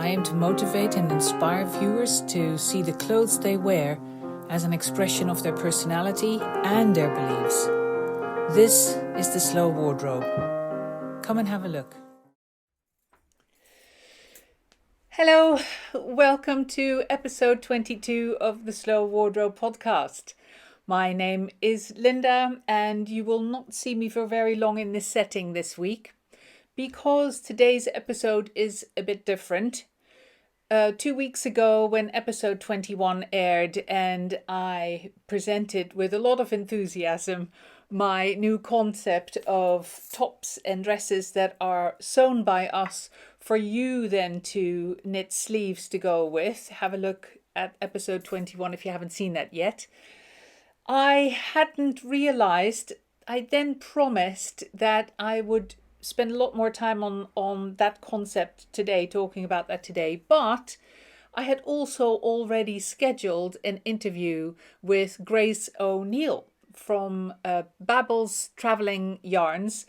I aim to motivate and inspire viewers to see the clothes they wear as an expression of their personality and their beliefs. This is the Slow Wardrobe. Come and have a look. Hello, welcome to episode 22 of the Slow Wardrobe podcast. My name is Linda, and you will not see me for very long in this setting this week because today's episode is a bit different. 2 weeks ago, when episode 21 aired and I presented with a lot of enthusiasm my new concept of tops and dresses that are sewn by us for you then to knit sleeves to go with. Have a look at episode 21 if you haven't seen that yet. I hadn't realized, I then promised that I would spend a lot more time on that concept today, talking about that today, but I had also already scheduled an interview with Grace O'Neill from Babel's Travelling Yarns.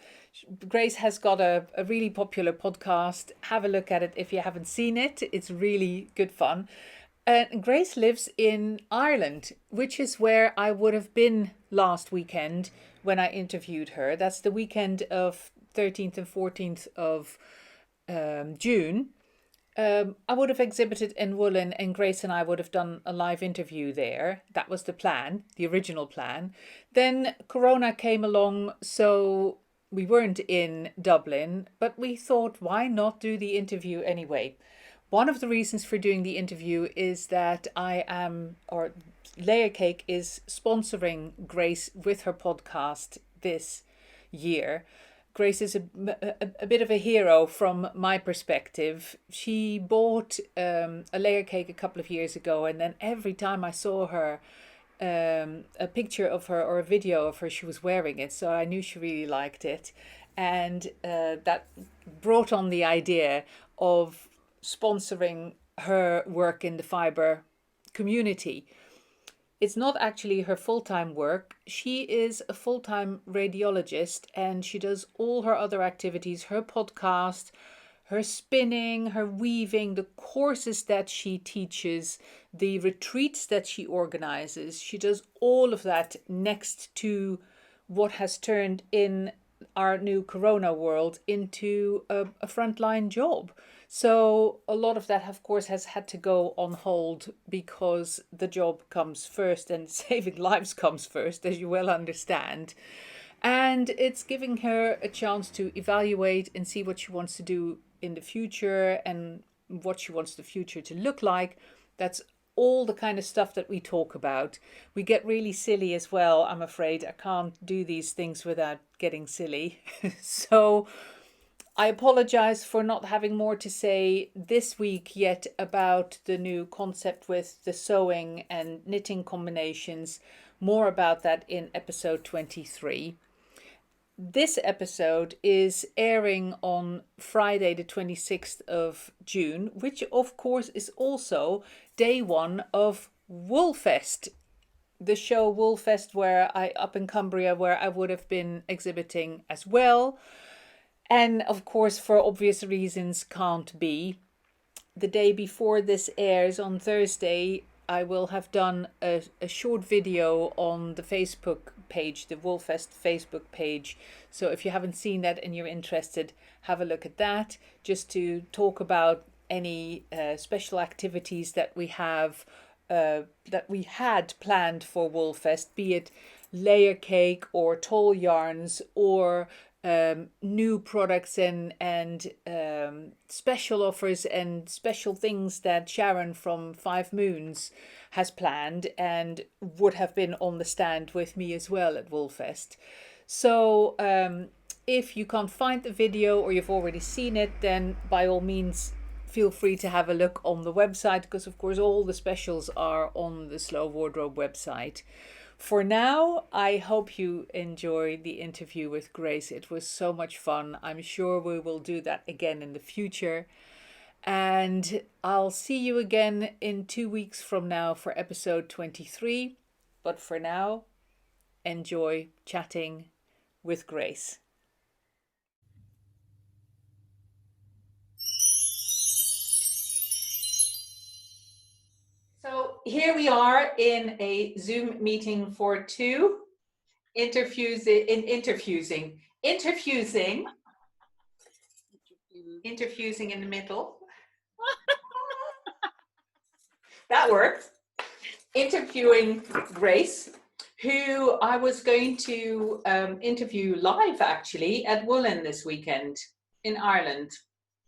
Grace has got a really popular podcast. Have a look at it if you haven't seen it. It's really good fun. And Grace lives in Ireland, which is where I would have been last weekend when I interviewed her. That's the weekend of 13th and 14th of June. I would have exhibited in Woollinn, and Grace and I would have done a live interview there. That was the plan, the original plan. Then Corona came along, so we weren't in Dublin, but we thought, why not do the interview anyway? One of the reasons for doing the interview is that Layer Cake is sponsoring Grace with her podcast this year. Grace is a bit of a hero from my perspective. She bought a layer cake a couple of years ago, and then every time I saw her, a picture of her or a video of her, she was wearing it. So I knew she really liked it. And that brought on the idea of sponsoring her work in the fibre community. It's not actually her full-time work. She is a full-time radiologist, and she does all her other activities, her podcast, her spinning, her weaving, the courses that she teaches, the retreats that she organizes. She does all of that next to what has turned in our new Corona world into a frontline job. So a lot of that, of course, has had to go on hold because the job comes first and saving lives comes first, as you well understand. And it's giving her a chance to evaluate and see what she wants to do in the future and what she wants the future to look like. That's all the kind of stuff that we talk about. We get really silly as well, I'm afraid. I can't do these things without getting silly. So I apologize for not having more to say this week yet about the new concept with the sewing and knitting combinations. More about that in episode 23. This episode is airing on Friday the 26th of June, which of course is also day one of Woolfest. The show Woolfest up in Cumbria, where I would have been exhibiting as well. And of course, for obvious reasons, can't be. The day before this airs on Thursday, I will have done a short video on the Facebook page, the Woolfest Facebook page. So if you haven't seen that and you're interested, have a look at that, just to talk about any special activities that we have, that we had planned for Woolfest, be it layer cake or tall yarns or new products and special offers and special things that Sharon from Five Moons has planned and would have been on the stand with me as well at Woolfest. So if you can't find the video or you've already seen it, then by all means feel free to have a look on the website, because of course all the specials are on the Slow Wardrobe website. For now, I hope you enjoyed the interview with Grace. It was so much fun. I'm sure we will do that again in the future. And I'll see you again in 2 weeks from now for episode 23. But for now, enjoy chatting with Grace. here we are in a Zoom meeting for two interfusing in the middle. That worked. Interviewing Grace, who I was going to interview live actually at Woollinn this weekend in Ireland.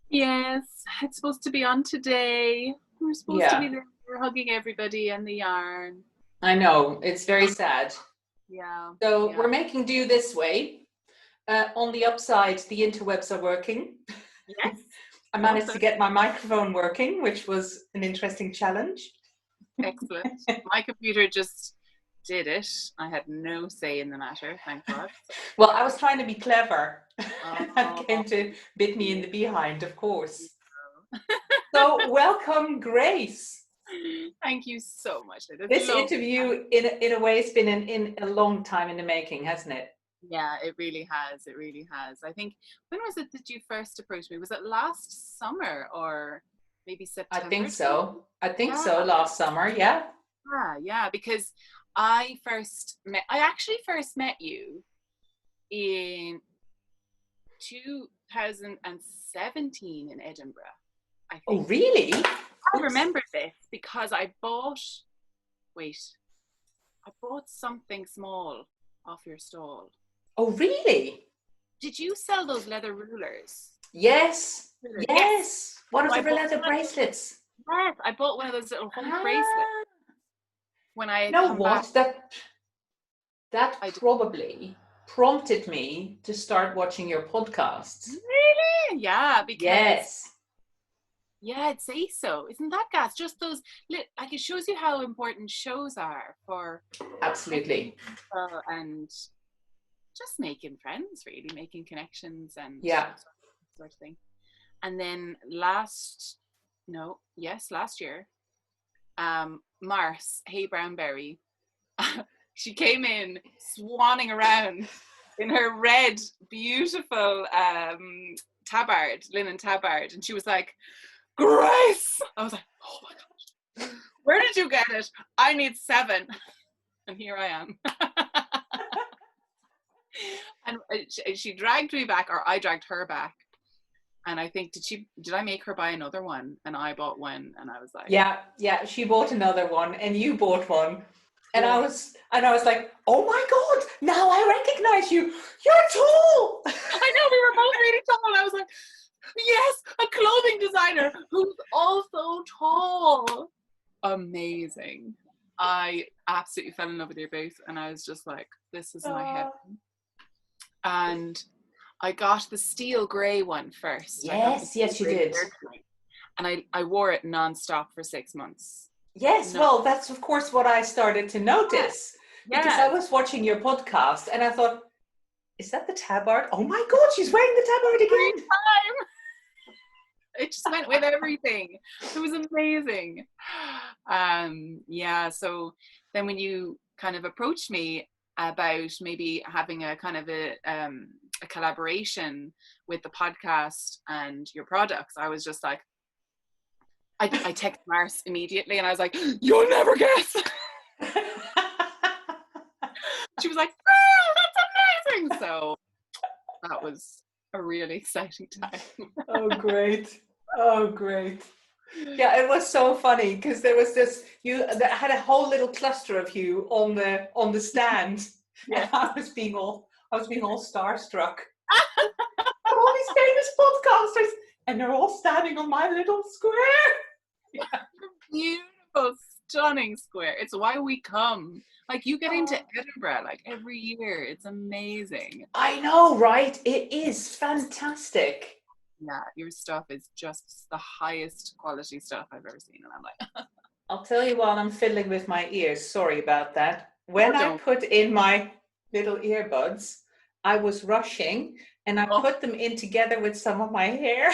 Yes, it's supposed to be on today. We're supposed to be there hugging everybody and the yarn. I know, it's very sad. Yeah. So we're making do this way. On the upside, the interwebs are working. Yes. I managed to get my microphone working, which was an interesting challenge. Excellent. My computer just did it. I had no say in the matter, thank God. Well, I was trying to be clever. That came to bit me in the behind, of course. So welcome, Grace. Thank you so much. This interview, in a way, has been in a long time in the making, hasn't it? Yeah, it really has. It really has. I think, when was it that you first approached me? Was it last summer or maybe September? I think so. Last summer, yeah. Yeah, because I actually first met you in 2017 in Edinburgh, I think. Oh, really? I remember this because I bought something small off your stall. Oh, really? Did you sell those leather rulers? Yes. One of the leather bracelets. Yes, I bought one of those little whole bracelets when I back. That probably prompted me to start watching your podcasts. Really? Yeah, because yeah, I'd say so. Isn't that gas? Just those, like, it shows you how important shows are for absolutely and just making friends, really making connections and sort of thing. And then last year, Mars, Hey Brownberry, she came in swanning around in her red, beautiful linen tabard, and she was like, Grace! I was like, oh my gosh, where did you get it? I need 7. And here I am. And she dragged me back, or I dragged her back. And I think, did I make her buy another one? And I bought one, and I was like, yeah, she bought another one, and you bought one. And I was like, oh my God, now I recognize you. You're tall. I know, we were both really tall. And I was like, yes, a clothing designer who's also tall. Amazing. I absolutely fell in love with your booth, and I was just like, this is my heaven. And I got the steel grey one first. Yes, you did. And I wore it non-stop for 6 months. Yes, well, that's of course what I started to notice. Because I was watching your podcast and I thought, is that the tabard? Oh my God, she's wearing the tabard again. It just went with everything. It was amazing. So then when you kind of approached me about maybe having a kind of a collaboration with the podcast and your products, I was just like, I texted Mars immediately and I was like, you'll never guess. She was like, oh, that's amazing. So that was a really exciting time. Oh, great. Yeah, it was so funny because there was that had a whole little cluster of you on the stand. Yeah, I was being all starstruck. All these famous podcasters, and they're all standing on my little square. Yeah. Beautiful, stunning square. It's why we come. Like, you get into Edinburgh like every year. It's amazing. I know, right? It is fantastic. Yeah, your stuff is just the highest quality stuff I've ever seen. And I'm like, I'll tell you while I'm fiddling with my ears. Sorry about that. When I put in my little earbuds, I was rushing and I put them in together with some of my hair.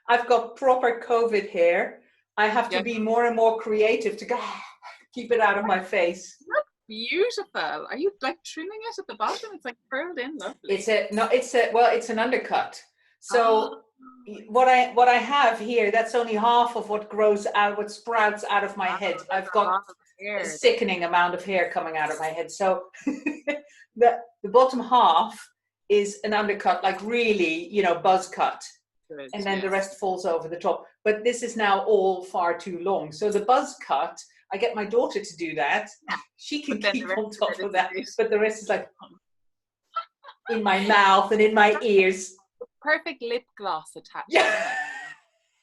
I've got proper COVID hair. I have to be more and more creative to keep it out of my face. That's beautiful. Are you like trimming it at the bottom? It's like curled in, lovely. It's an undercut. So what I have here, that's only half of what grows out, what sprouts out of my head. I've got a sickening amount of hair coming out of my head. So the bottom half is an undercut, like really, buzz cut. Good, and then the rest falls over the top. But this is now all far too long. So the buzz cut, I get my daughter to do that. She can keep on top of that. But the rest is like in my mouth and in my ears. Perfect lip gloss attached. Yeah.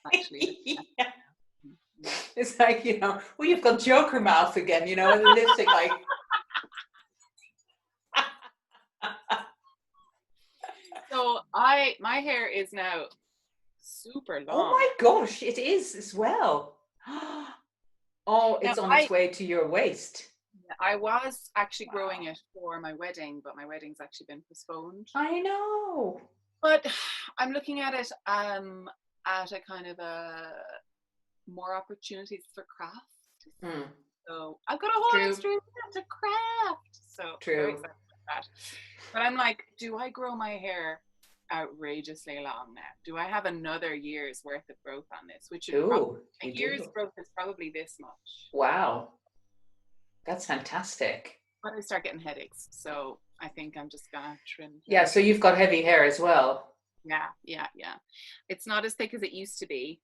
Actually. Yeah. It's like, well, you've got Joker mouth again, and the lipstick like. So my hair is now super long. Oh my gosh, it is as well. Oh, it's on its way to your waist. I was actually growing it for my wedding, but my wedding's actually been postponed. I know. But I'm looking at it at a kind of more opportunities for craft. So I've got a whole extra year to craft. So very excited about that. But I'm like, do I grow my hair outrageously long now? Do I have another year's worth of growth on this? Which a year's growth is probably this much. Wow. That's fantastic. But I start getting headaches, so I think I'm just gonna trim. Yeah, so you've got heavy hair as well. Yeah. It's not as thick as it used to be.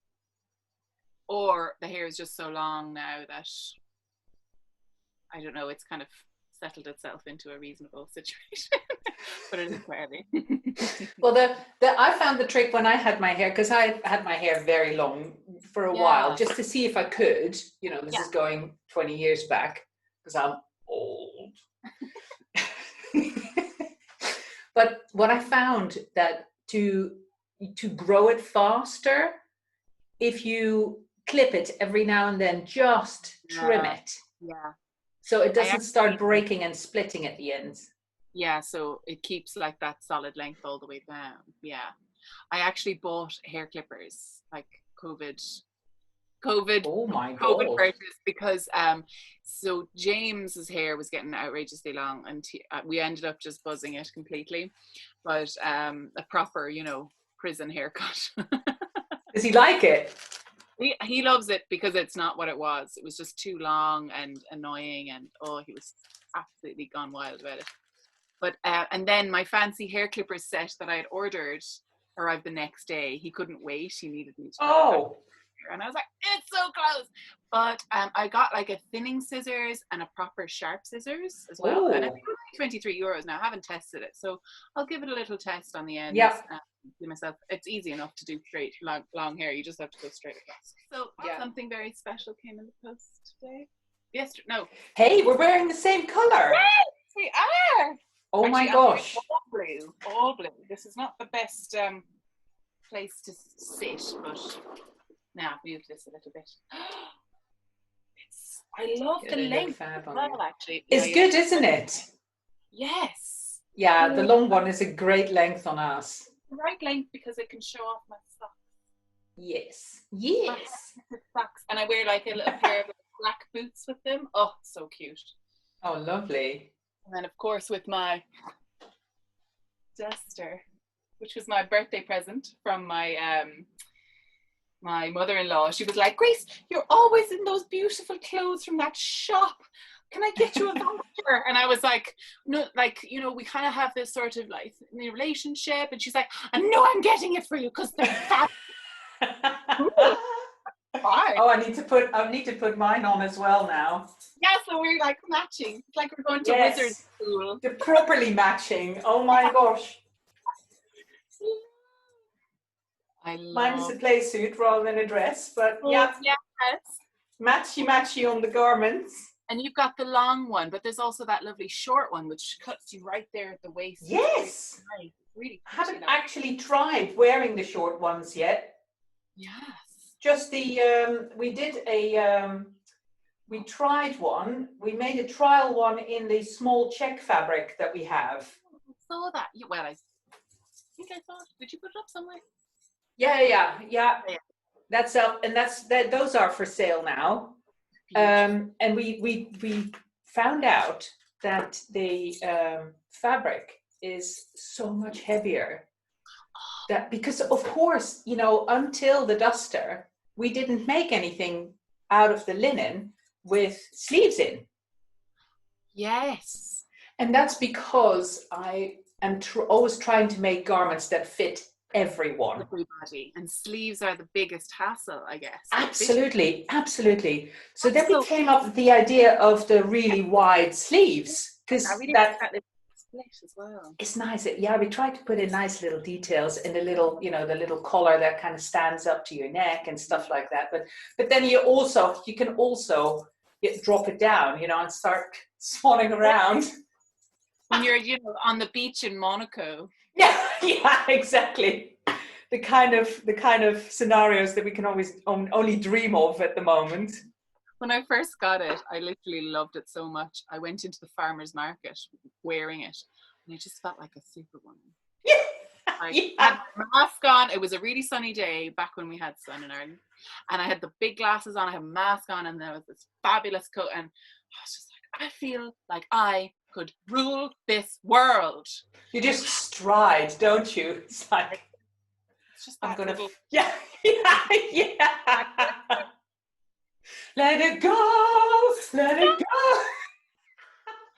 Or the hair is just so long now that I don't know, it's kind of settled itself into a reasonable situation. But it is heavy. Well, I found the trick when I had my hair, because I had my hair very long for a while, just to see if I could. This is going 20 years back, because I'm old. But what I found that to grow it faster, if you clip it every now and then, just trim it. Yeah. So it doesn't start breaking and splitting at the ends. Yeah, so it keeps like that solid length all the way down. Yeah. I actually bought hair clippers, like COVID oh my God. purchase, because so James's hair was getting outrageously long, and we ended up just buzzing it completely. But a proper, prison haircut. Does he like it? He loves it because it's not what it was. It was just too long and annoying, and he was absolutely gone wild about it. But and then my fancy hair clippers set that I had ordered arrived the next day. He couldn't wait. He needed me to. And I was like, it's so close. But I got like a thinning scissors and a proper sharp scissors as well. And it's €23 now. I haven't tested it, so I'll give it a little test on the end. Yeah. Myself, it's easy enough to do straight long hair. You just have to go straight across. So something very special came in the post today. Yesterday, no. Hey, we're wearing the same color. Yes, we are. Oh my gosh. All blue. This is not the best place to sit, but now move this a little bit. I love the length as well, actually. It's good, isn't it? Yes. Yeah, the long one is a great length on us. The right length because it can show off my socks. Yes. Socks. And I wear like a little pair of black boots with them. Oh, so cute. Oh, lovely. And then, of course, with my duster, which was my birthday present from my my mother-in-law. She was like, Grace, you're always in those beautiful clothes from that shop. Can I get you a voucher? And I was like, no, like, we kind of have this sort of like relationship. And she's like, I know I'm getting it for you because they're fat. Oh, I need to put mine on as well now. Yeah, so we're like matching. It's like we're going to wizard school. They're properly matching. Oh my gosh. Mine is a play suit rather than a dress, but yes. Matchy on the garments. And you've got the long one, but there's also that lovely short one which cuts you right there at the waist. Yes. Really, really. I haven't actually tried wearing the short ones yet. Yes. Just we tried one. We made a trial one in the small check fabric that we have. I saw that. Well, I think I saw it. Did you put it up somewhere? Yeah. That's up, and those are for sale now. And we found out that the fabric is so much heavier. that, because of course, you know, until the duster, we didn't make anything out of the linen with sleeves in. Yes. And that's because I am always trying to make garments that fit everyone. Everybody. And sleeves are the biggest hassle, I guess. Absolutely, absolutely. So then we So came up with the idea of the really wide sleeves, I because really that like that split as well. it's nice. Yeah, we tried to put in nice little details in the little, you know, the little collar that kind of stands up to your neck and stuff like that. But then you can also drop it down, you know, and start swanning around. When you're, you know, on the beach in Monaco. Yeah, yeah, exactly. The kind of scenarios that we can always only dream of at the moment. When I first got it, I literally loved it so much. I went into the farmer's market wearing it, and I just felt like a superwoman. Yeah. I Yeah. had my mask on. It was a really sunny day back when we had sun in Ireland, and I had the big glasses on. I had a mask on, and there was this fabulous coat, and I was just like, I feel like I could rule this world. You just stride, don't you? It's like, It's just I'm that gonna, little. yeah, yeah, yeah. Let it go, let it go.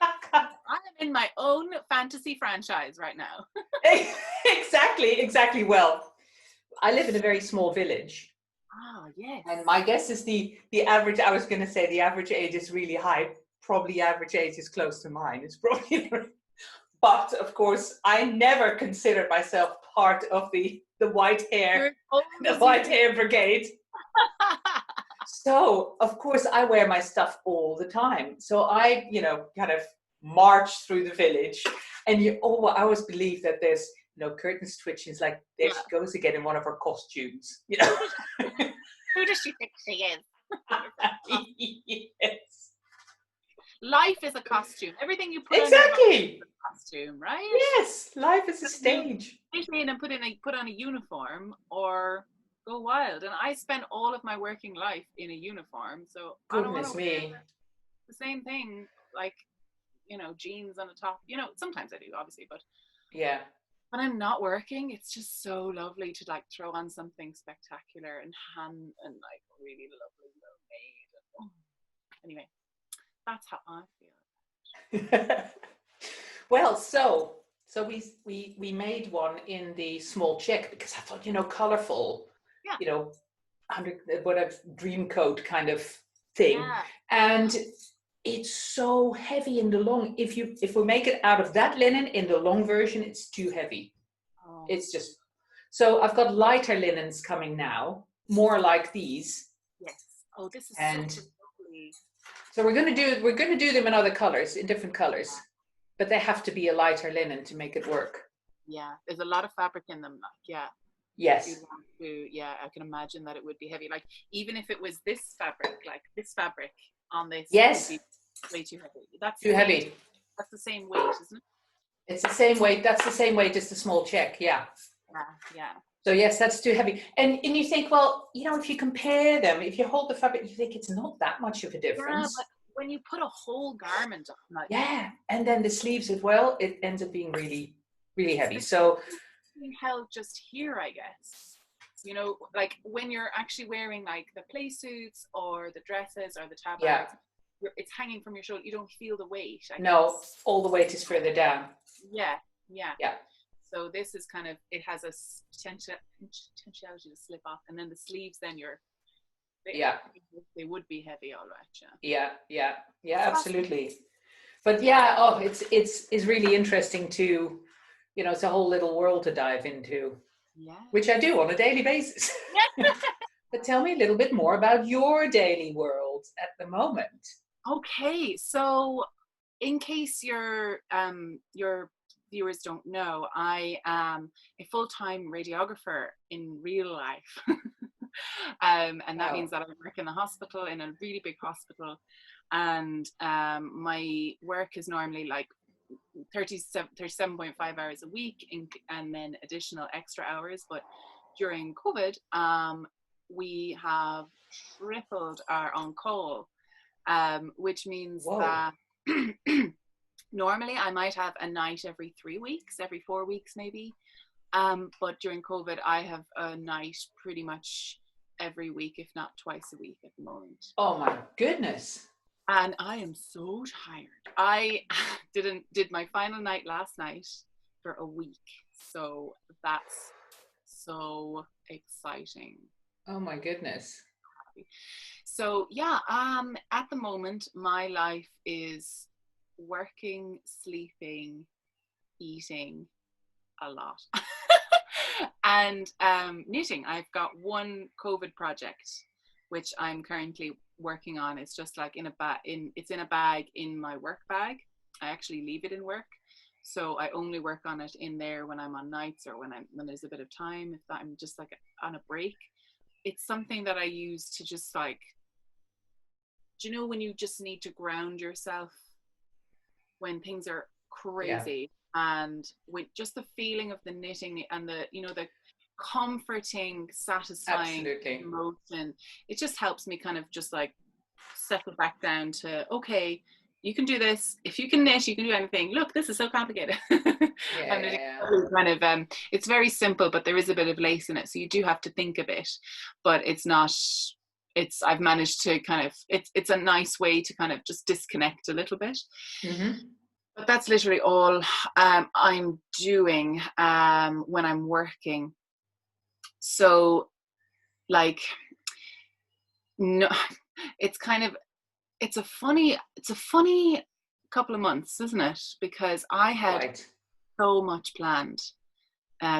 I am in my own fantasy franchise right now. Exactly. Well, I live in a very small village. Ah, yes. And my guess is the average, I was going to say the average age is really high. Probably average age is close to mine. It's probably, but of course, I never considered myself part of the white hair, the white hair brigade. So of course I wear my stuff all the time. So I, you know, kind of march through the village, and I always believe that there's, you know, curtains twitching. It's like, there she goes again in one of her costumes, you know. Who does she think she is? Yes. Life is a costume. Everything you put Exactly. on is a costume, right? Yes, life is a stage. Fit in and put on a uniform or go wild. And I spent all of my working life in a uniform, so I don't want Goodness to me. the same thing, like, you know, jeans on the top. You know, sometimes I do, obviously, but Yeah. when I'm not working, it's just so lovely to like throw on something spectacular and hand and like really lovely, well made. And, anyway, that's how I feel. Well, so we made one in the small check because I thought, you know, colorful, Yeah. you know, whatever dream coat kind of thing, Yeah. and it's so heavy in the long. If we make it out of that linen in the long version, it's too heavy. Oh. It's just, so I've got lighter linens coming now, more like these. Yes. Oh, this is and so lovely. So we're gonna do them in other colors, in different colors, but they have to be a lighter linen to make it work. Yeah, there's a lot of fabric in them. Yeah. Yes. Yeah, I can imagine that it would be heavy. Like even if it was this fabric, like this fabric on this, Yes. would be way too heavy. That's too heavy. That's the same weight, isn't it? It's the same weight. That's the same weight as the small check. Yeah. Yeah. So yes, that's too heavy. And you think, well, you know, if you compare them, if you hold the fabric, you think it's not that much of a difference. Yeah, but when you put a whole garment on, like, yeah, and then the sleeves as well, it ends up being really, really heavy. So being held just here, I guess. You know, like when you're actually wearing like the play suits or the dresses or the tabards, it's hanging from your shoulder. You don't feel the weight. I guess. All the weight is further down. Yeah. So this is kind of, it has a potentiality to slip off, and then the sleeves, then they would be heavy, all right. Yeah, absolutely. But yeah, it's really interesting to, you know, it's a whole little world to dive into. Yeah. Which I do on a daily basis. But tell me a little bit more about your daily world at the moment. Okay, so in case your viewers don't know, I am a full-time radiographer in real life. And that means that I work in the hospital, in a really big hospital, and my work is normally like 37.5 hours a week, and then additional extra hours. But during COVID, we have tripled our on-call, which means that normally I might have a night every 3 weeks, every 4 weeks maybe, But during COVID, I have a night pretty much every week, if not twice a week at the moment. Oh my goodness. And I am so tired. I did my final night last night for a week. So that's so exciting. Oh my goodness. So yeah, at the moment my life is working, sleeping, eating a lot. And knitting. I've got one COVID project which I'm currently working on. It's just like it's in a bag in my work bag. I actually leave it in work. So I only work on it in there when I'm on nights or when there's a bit of time, if I'm just like on a break. It's something that I use to just like, do you know when you just need to ground yourself when things are crazy? And with just the feeling of the knitting and the, you know, the comforting, satisfying emotion, it just helps me kind of just like settle back down to, okay, you can do this. If you can knit, you can do anything. Look, this is so complicated. Kind of, it's very simple, but there is a bit of lace in it, so you do have to think a bit. But it's not. I've managed to kind of. It's a nice way to kind of just disconnect a little bit. Mm-hmm. But that's literally all I'm doing when I'm working. So, like, no, it's kind of. It's a funny couple of months, isn't it? Because I had so much planned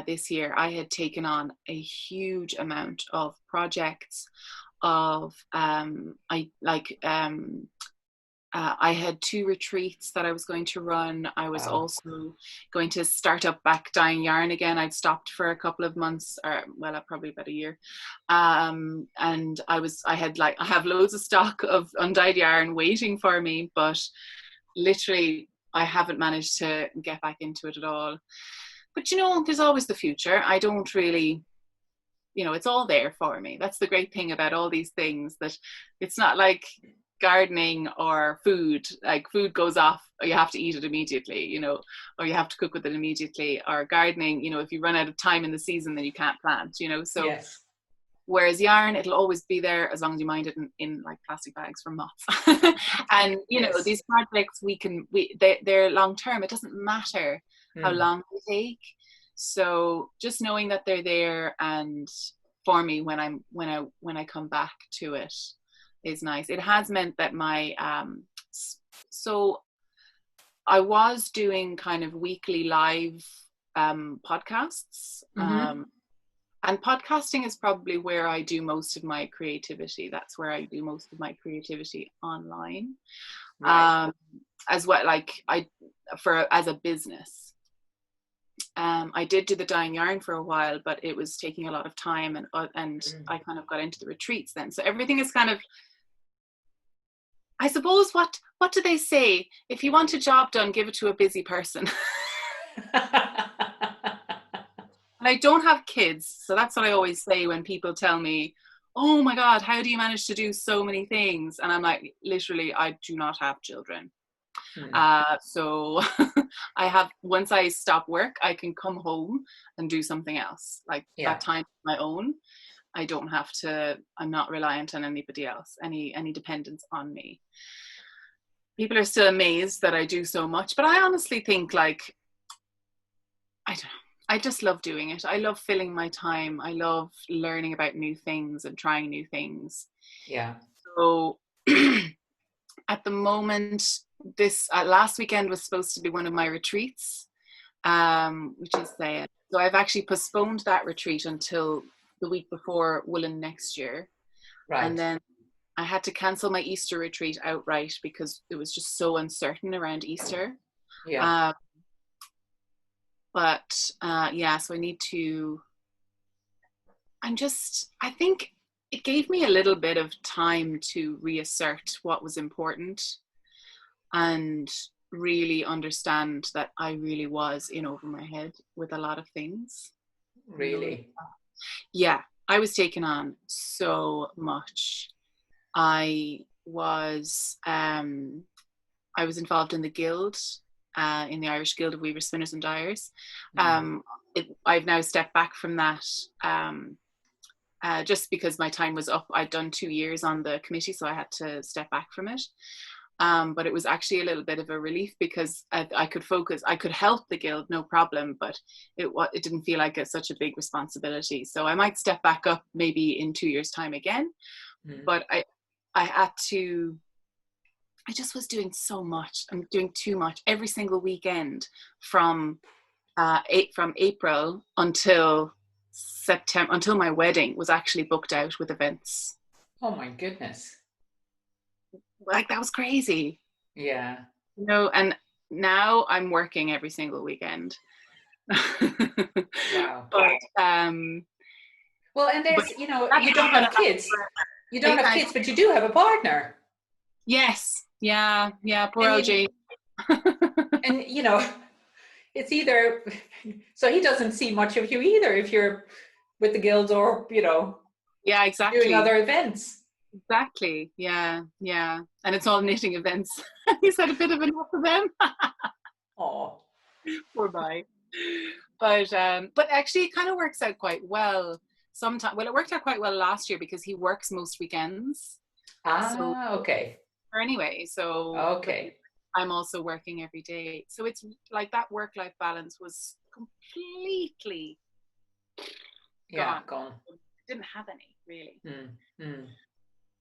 this year. I had taken on a huge amount of projects. I had 2 retreats that I was going to run. I was also going to start up back dyeing yarn again. I'd stopped for a couple of months, or probably about a year. And I have loads of stock of undyed yarn waiting for me, but literally I haven't managed to get back into it at all. But you know, there's always the future. I don't really, you know, it's all there for me. That's the great thing about all these things, that it's not like gardening or food. Like food goes off, or you have to eat it immediately, you know, or you have to cook with it immediately. Or gardening, you know, if you run out of time in the season, then you can't plant, you know. So yes. Whereas yarn, it'll always be there as long as you mind it in like plastic bags from moths. And you know, these projects they're long term. It doesn't matter how long they take. So just knowing that they're there and for me when I come back to it is nice. It has meant that my so I was doing kind of weekly live podcasts. And podcasting is probably where I do most of my creativity. That's where I do most of my creativity online. Right. As well, like as a business. I did do the dyeing yarn for a while, but it was taking a lot of time, and I kind of got into the retreats then. So everything is kind of, I suppose, what do they say? If you want a job done, give it to a busy person. And I don't have kids, so that's what I always say when people tell me, oh my God, how do you manage to do so many things? And I'm like, literally, I do not have children. So once I stop work, I can come home and do something else. Like that time on my own. I don't have to, I'm not reliant on anybody else, any dependence on me. People are still amazed that I do so much, but I honestly think, like, I don't know. I just love doing it. I love filling my time. I love learning about new things and trying new things. Yeah. So at the moment, this last weekend was supposed to be one of my retreats, which is there. So I've actually postponed that retreat until the week before Woollinn next year. Right. And then I had to cancel my Easter retreat outright because it was just so uncertain around Easter. Yeah. So I need to, I think it gave me a little bit of time to reassert what was important and really understand that I really was in over my head with a lot of things. Really? Yeah, I was taking on so much. I was involved in the guild, in the Irish Guild of Weavers, Spinners and Dyers. I've now stepped back from that. Just because my time was up. I'd done 2 years on the committee, so I had to step back from it. But it was actually a little bit of a relief because I could focus. I could help the guild, no problem, but it didn't feel like such a big responsibility. So I might step back up maybe in 2 years' time again. But I had to. I just was doing so much. I'm doing too much every single weekend from April until September, until my wedding was actually booked out with events. Oh my goodness. Like, that was crazy. Yeah. And now I'm working every single weekend. Wow. But well, and there's, you don't have kids. You don't have kids, but you do have a partner. Yes. Yeah. Poor OJ. And it's either, so he doesn't see much of you either if you're with the guilds or, yeah, exactly, doing other events. Exactly. Yeah. And it's all knitting events. He's had a bit of enough of them. Oh, poor boy. But actually it kind of works out quite well sometimes. Well, it worked out quite well last year because he works most weekends. Okay. Or anyway, so okay. I'm also working every day. So it's like that work-life balance was completely gone. Didn't have any, really.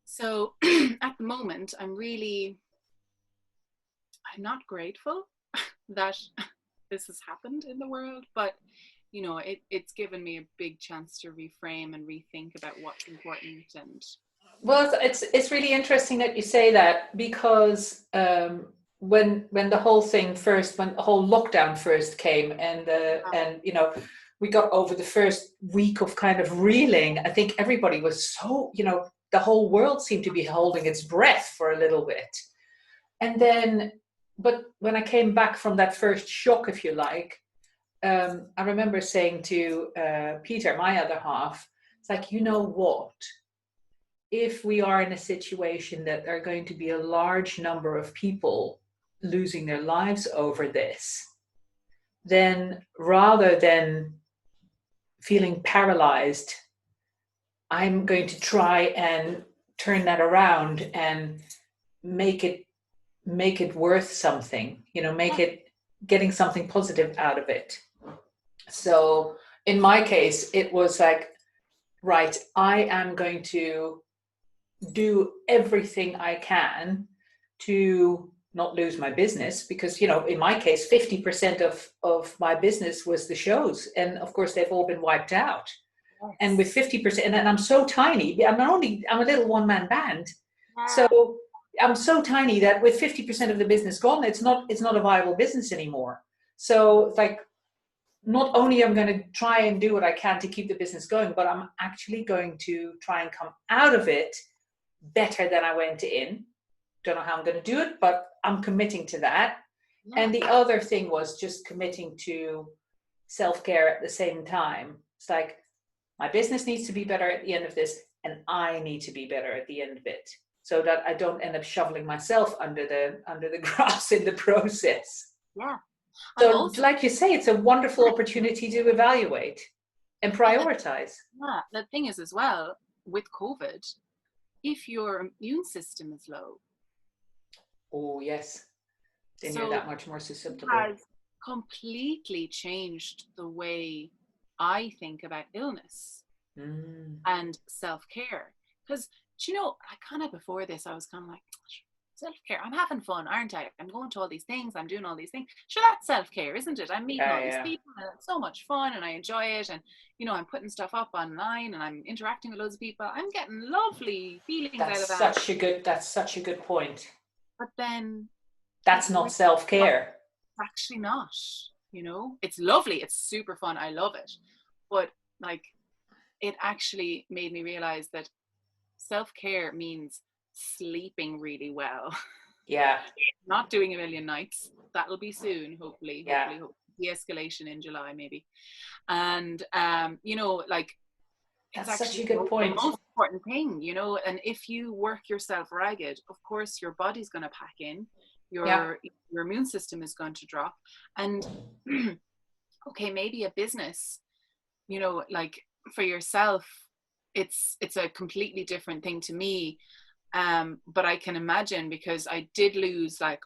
So at the moment, I'm not grateful that this has happened in the world, but it's given me a big chance to reframe and rethink about what's important. And well, it's really interesting that you say that, because when the whole thing first, when the whole lockdown first came, and we got over the first week of kind of reeling, I think everybody was so, the whole world seemed to be holding its breath for a little bit. And then, but when I came back from that first shock, if you like, I remember saying to Peter, my other half, it's like, you know what? If we are in a situation that there are going to be a large number of people losing their lives over this, then rather than feeling paralyzed, I'm going to try and turn that around and make it worth something, make it getting something positive out of it. So in my case, it was like, right, I am going to do everything I can to not lose my business, because in my case 50% of my business was the shows, and of course they've all been wiped out. Yes. And with 50%, and I'm so tiny, I'm a little one-man band. Yeah. So I'm so tiny that with 50% of the business gone, it's not a viable business anymore. So like, not only I'm going to try and do what I can to keep the business going, but I'm actually going to try and come out of it better than I went in. Don't know how I'm going to do it, but I'm committing to that. Yeah. And the other thing was just committing to self-care at the same time. It's like, my business needs to be better at the end of this, and I need to be better at the end of it, so that I don't end up shoveling myself under the grass in the process. Yeah. So also, like you say, it's a wonderful opportunity to evaluate and prioritize. Yeah. The thing is, as well, with COVID, if your immune system is low. Oh, yes. Then you're that much more susceptible. It has completely changed the way I think about illness and self-care. Because, kind of before this, I was kind of like, self-care, I'm having fun, aren't I? I'm going to all these things, I'm doing all these things. Sure, that's self-care, isn't it? I'm meeting all these people, and it's so much fun, and I enjoy it, and I'm putting stuff up online, and I'm interacting with loads of people. I'm getting lovely feelings out of that. That's such a good point. But then that's not self-care. It's actually not. It's lovely, it's super fun, I love it, but like, it actually made me realize that self-care means sleeping really well. Yeah. Not doing a million nights. That'll be soon, hopefully. Yeah. Hopefully, de-escalation in July, maybe. And like, that's such a good point. The most important thing, and if you work yourself ragged, of course your body's going to pack in, your immune system is going to drop, and okay, maybe a business, you know, like for yourself, it's a completely different thing to me. But I can imagine, because I did lose like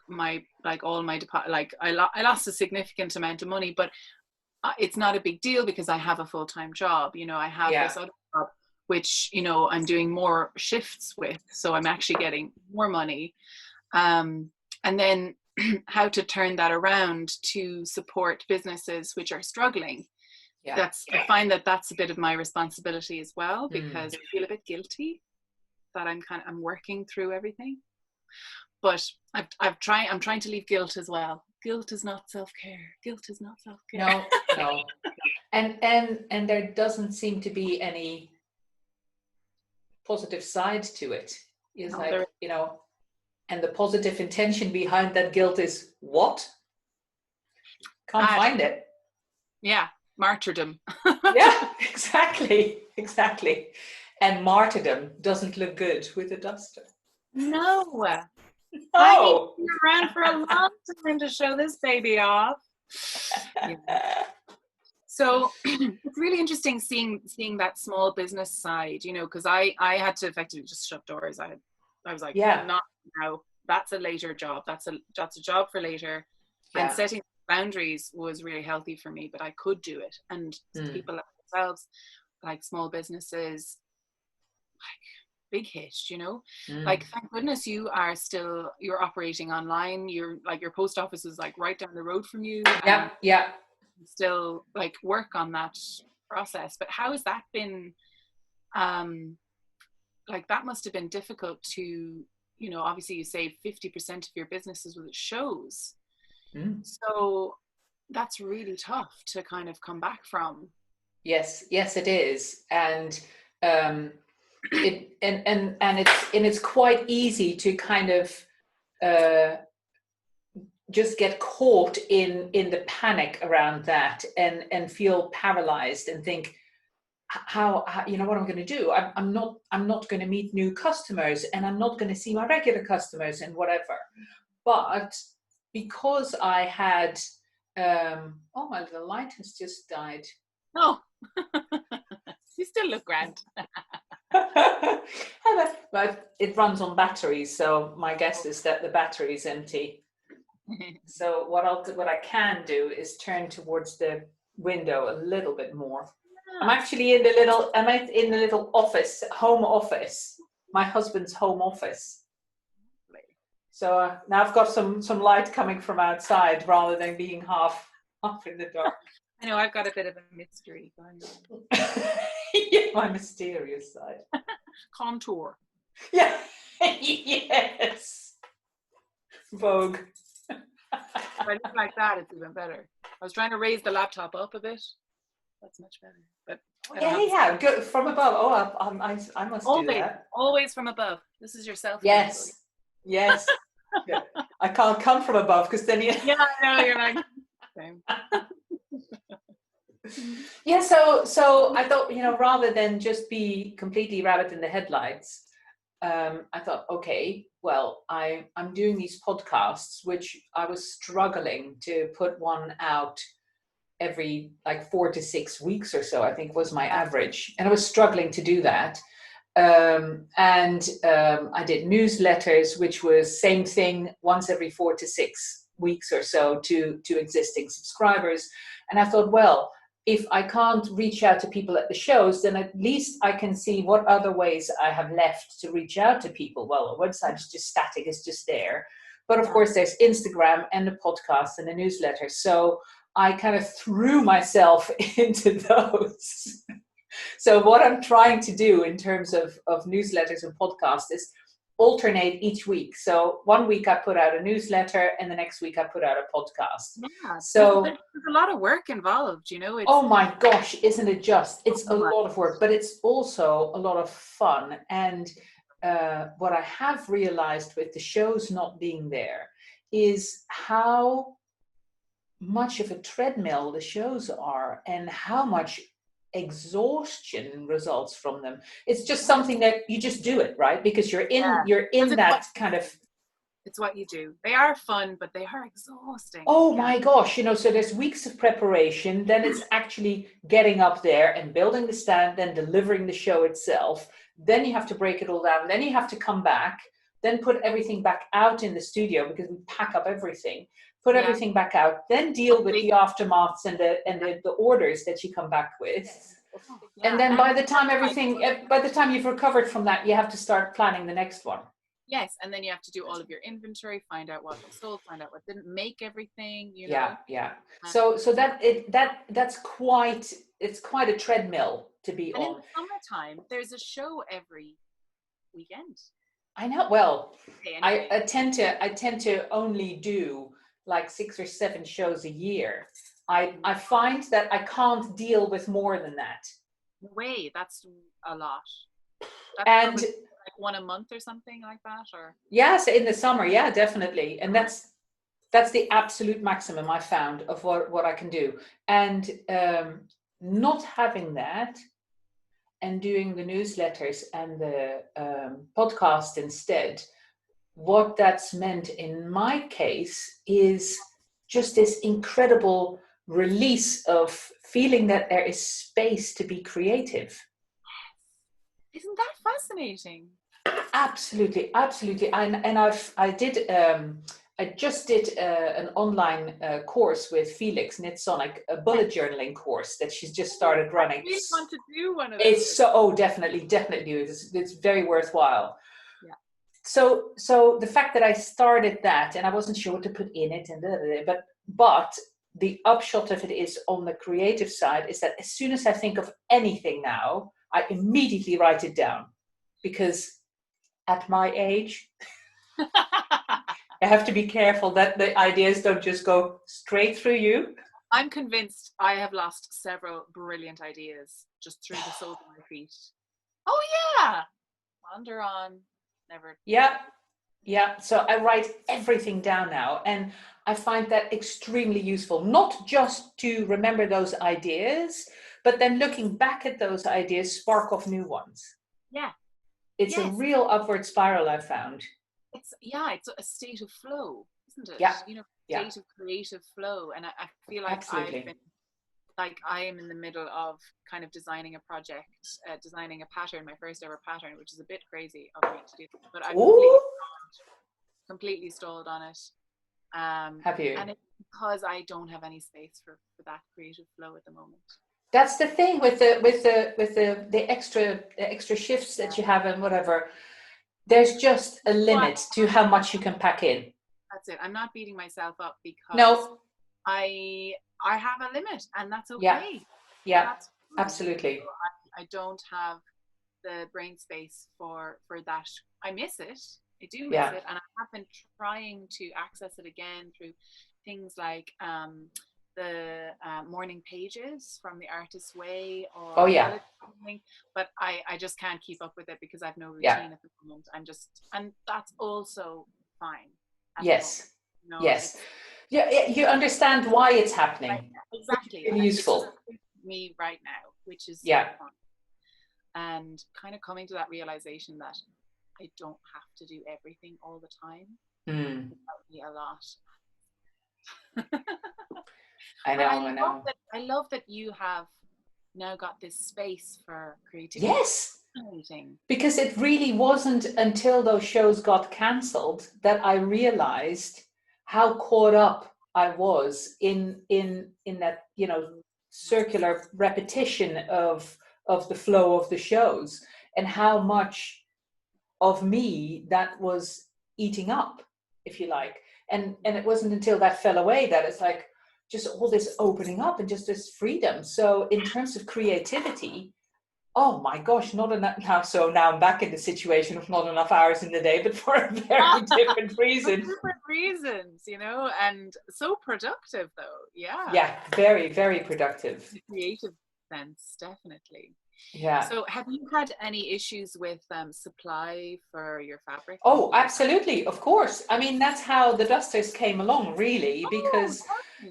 all my like I lost a significant amount of money, but it's not a big deal because I have a full-time job. You know, I have this other job which, you know, I'm doing more shifts with, so I'm actually getting more money. And then how to turn that around to support businesses which are struggling. I find that that's a bit of my responsibility as well, because I feel a bit guilty that I'm working through everything. But I'm trying to leave guilt as well. Guilt is not self-care. Guilt is not self-care. No. And there doesn't seem to be any positive side to it. It's like, you know, and the positive intention behind that guilt is what? Can't find it. Yeah, martyrdom. Yeah, exactly. And martyrdom doesn't look good with a duster. No. I need to be around for a long time to show this baby off. Yeah. So it's really interesting seeing that small business side, you know, because I had to effectively just shut doors. I was like, not now. That's a later job. That's a job for later. And setting boundaries was really healthy for me, but I could do it. And people like themselves, like small businesses, like big hit, you know, like thank goodness you're operating online. You're like, your post office is like right down the road from you. Yeah. Still like work on that process. But how has that been? Like that must have been difficult to, you know, obviously you say 50% of your business is with shows. So that's really tough to kind of come back from. Yes, it is. And it's quite easy to kind of just get caught in the panic around that and feel paralyzed and think, how you know what I'm going to do. I'm not going to meet new customers, and I'm not going to see my regular customers and whatever. But because I had oh, my little light has just died. Oh. You still look grand. But it runs on batteries, so my guess is that the battery is empty. So what I can do is turn towards the window a little bit more. I'm actually in the little office, home office, my husband's home office. So now I've got some light coming from outside rather than being half in the dark. I know, I've got a bit of a mystery going on. Yeah, my mysterious side. Contour. Yeah. Yes. Vogue. If I look like that, it's even better. I was trying to raise the laptop up a bit. That's much better. But yeah, good from above. Oh, I must do that. Always from above. This is your selfie. Yes. Yeah. I can't come from above because then you. Yeah, I know, you're like. Same. Yeah, so I thought, you know, rather than just be completely rabbit in the headlights, I thought, okay, well, I'm doing these podcasts, which I was struggling to put one out every like 4 to 6 weeks or so, I think was my average. And I was struggling to do that. And I did newsletters, which was same thing once every 4 to 6 weeks or so to existing subscribers. And I thought, well, if I can't reach out to people at the shows, then at least I can see what other ways I have left to reach out to people. Well, a website is just static, it's just there. But of course, there's Instagram and the podcast and the newsletter. So I kind of threw myself into those. So what I'm trying to do in terms of newsletters and podcasts is alternate each week. So one week I put out a newsletter and the next week I put out a podcast. Yeah. So there's a lot of work involved, you know. Oh my gosh, isn't it just? It's a lot of work, but it's also a lot of fun. And what I have realized with the shows not being there is how much of a treadmill the shows are and how much exhaustion results from them. It's just something that you just do it, right? Because you're in that kind of It's what you do. They are fun, but they are exhausting. Oh my gosh, so there's weeks of preparation, then it's actually getting up there and building the stand, then delivering the show itself. Then you have to break it all down. Then you have to come back, then put everything back out in the studio because we pack up everything, put everything back out, then deal with the aftermaths and the orders that you come back with. And then by the time you've recovered from that, you have to start planning the next one. Yes, and then you have to do all of your inventory, find out what was sold, find out what didn't, make everything, know. Yeah. So that's quite a treadmill to be on. And in the summertime, there's a show every weekend. I know. Well, I tend to only do like 6 or 7 shows a year. I find that I can't deal with more than that. No way, that's a lot. And like one a month or something like that, or yes, in the summer, yeah, definitely. And that's the absolute maximum I found of what I can do. And not having that and doing the newsletters and the podcast instead, what that's meant in my case is just this incredible release of feeling that there is space to be creative. Isn't that fascinating? Absolutely. I just did an online course with Felix Nitsonic, a bullet journaling course that she's just started running. I really want to do one of those. It's definitely do. It's very worthwhile. Yeah. So the fact that I started that and I wasn't sure what to put in it but the upshot of it is on the creative side is that as soon as I think of anything now, I immediately write it down, because at my age, I have to be careful that the ideas don't just go straight through you. I'm convinced I have lost several brilliant ideas just through the soles of my feet. Oh yeah, wander on, never. Yeah. So I write everything down now, and I find that extremely useful, not just to remember those ideas, but then looking back at those ideas, spark off new ones. Yeah. It's a real upward spiral, I've found. It's a state of flow, isn't it? Yeah. State of creative flow. And I feel like Absolutely. I am in the middle of kind of designing a project, designing a pattern, my first ever pattern, which is a bit crazy of me to do, but I've completely stalled on it. Have you? And it's because I don't have any space for that creative flow at the moment. That's the thing with the extra shifts that you have and whatever. There's just a limit to how much you can pack in. That's it. I'm not beating myself up because no. I have a limit, and that's okay. Yeah. Absolutely. I don't have the brain space for that. I miss it. I do miss it, and I have been trying to access it again through things like the morning pages from the Artist's Way, or but I just can't keep up with it because I have no routine at the moment. And that's also fine. Yes. You understand why it's happening. Right, exactly. It's useful. Me right now, which is fun. And kind of coming to that realization that I don't have to do everything all the time. It helped me a lot. I know. I love that you have now got this space for creativity. Yes. Because it really wasn't until those shows got cancelled that I realized how caught up I was in that, circular repetition of the flow of the shows, and how much of me that was eating up, if you like. And it wasn't until that fell away that it's like just all this opening up and just this freedom. So in terms of creativity, oh my gosh, not enough now. So now I'm back in the situation of not enough hours in the day, but for a very different reason. Different reasons, and so productive though. Yeah. Yeah, very, very productive. In the creative sense, definitely. Yeah. So have you had any issues with supply for your fabric? Oh, absolutely. Of course. I mean, that's how the dusters came along, really, because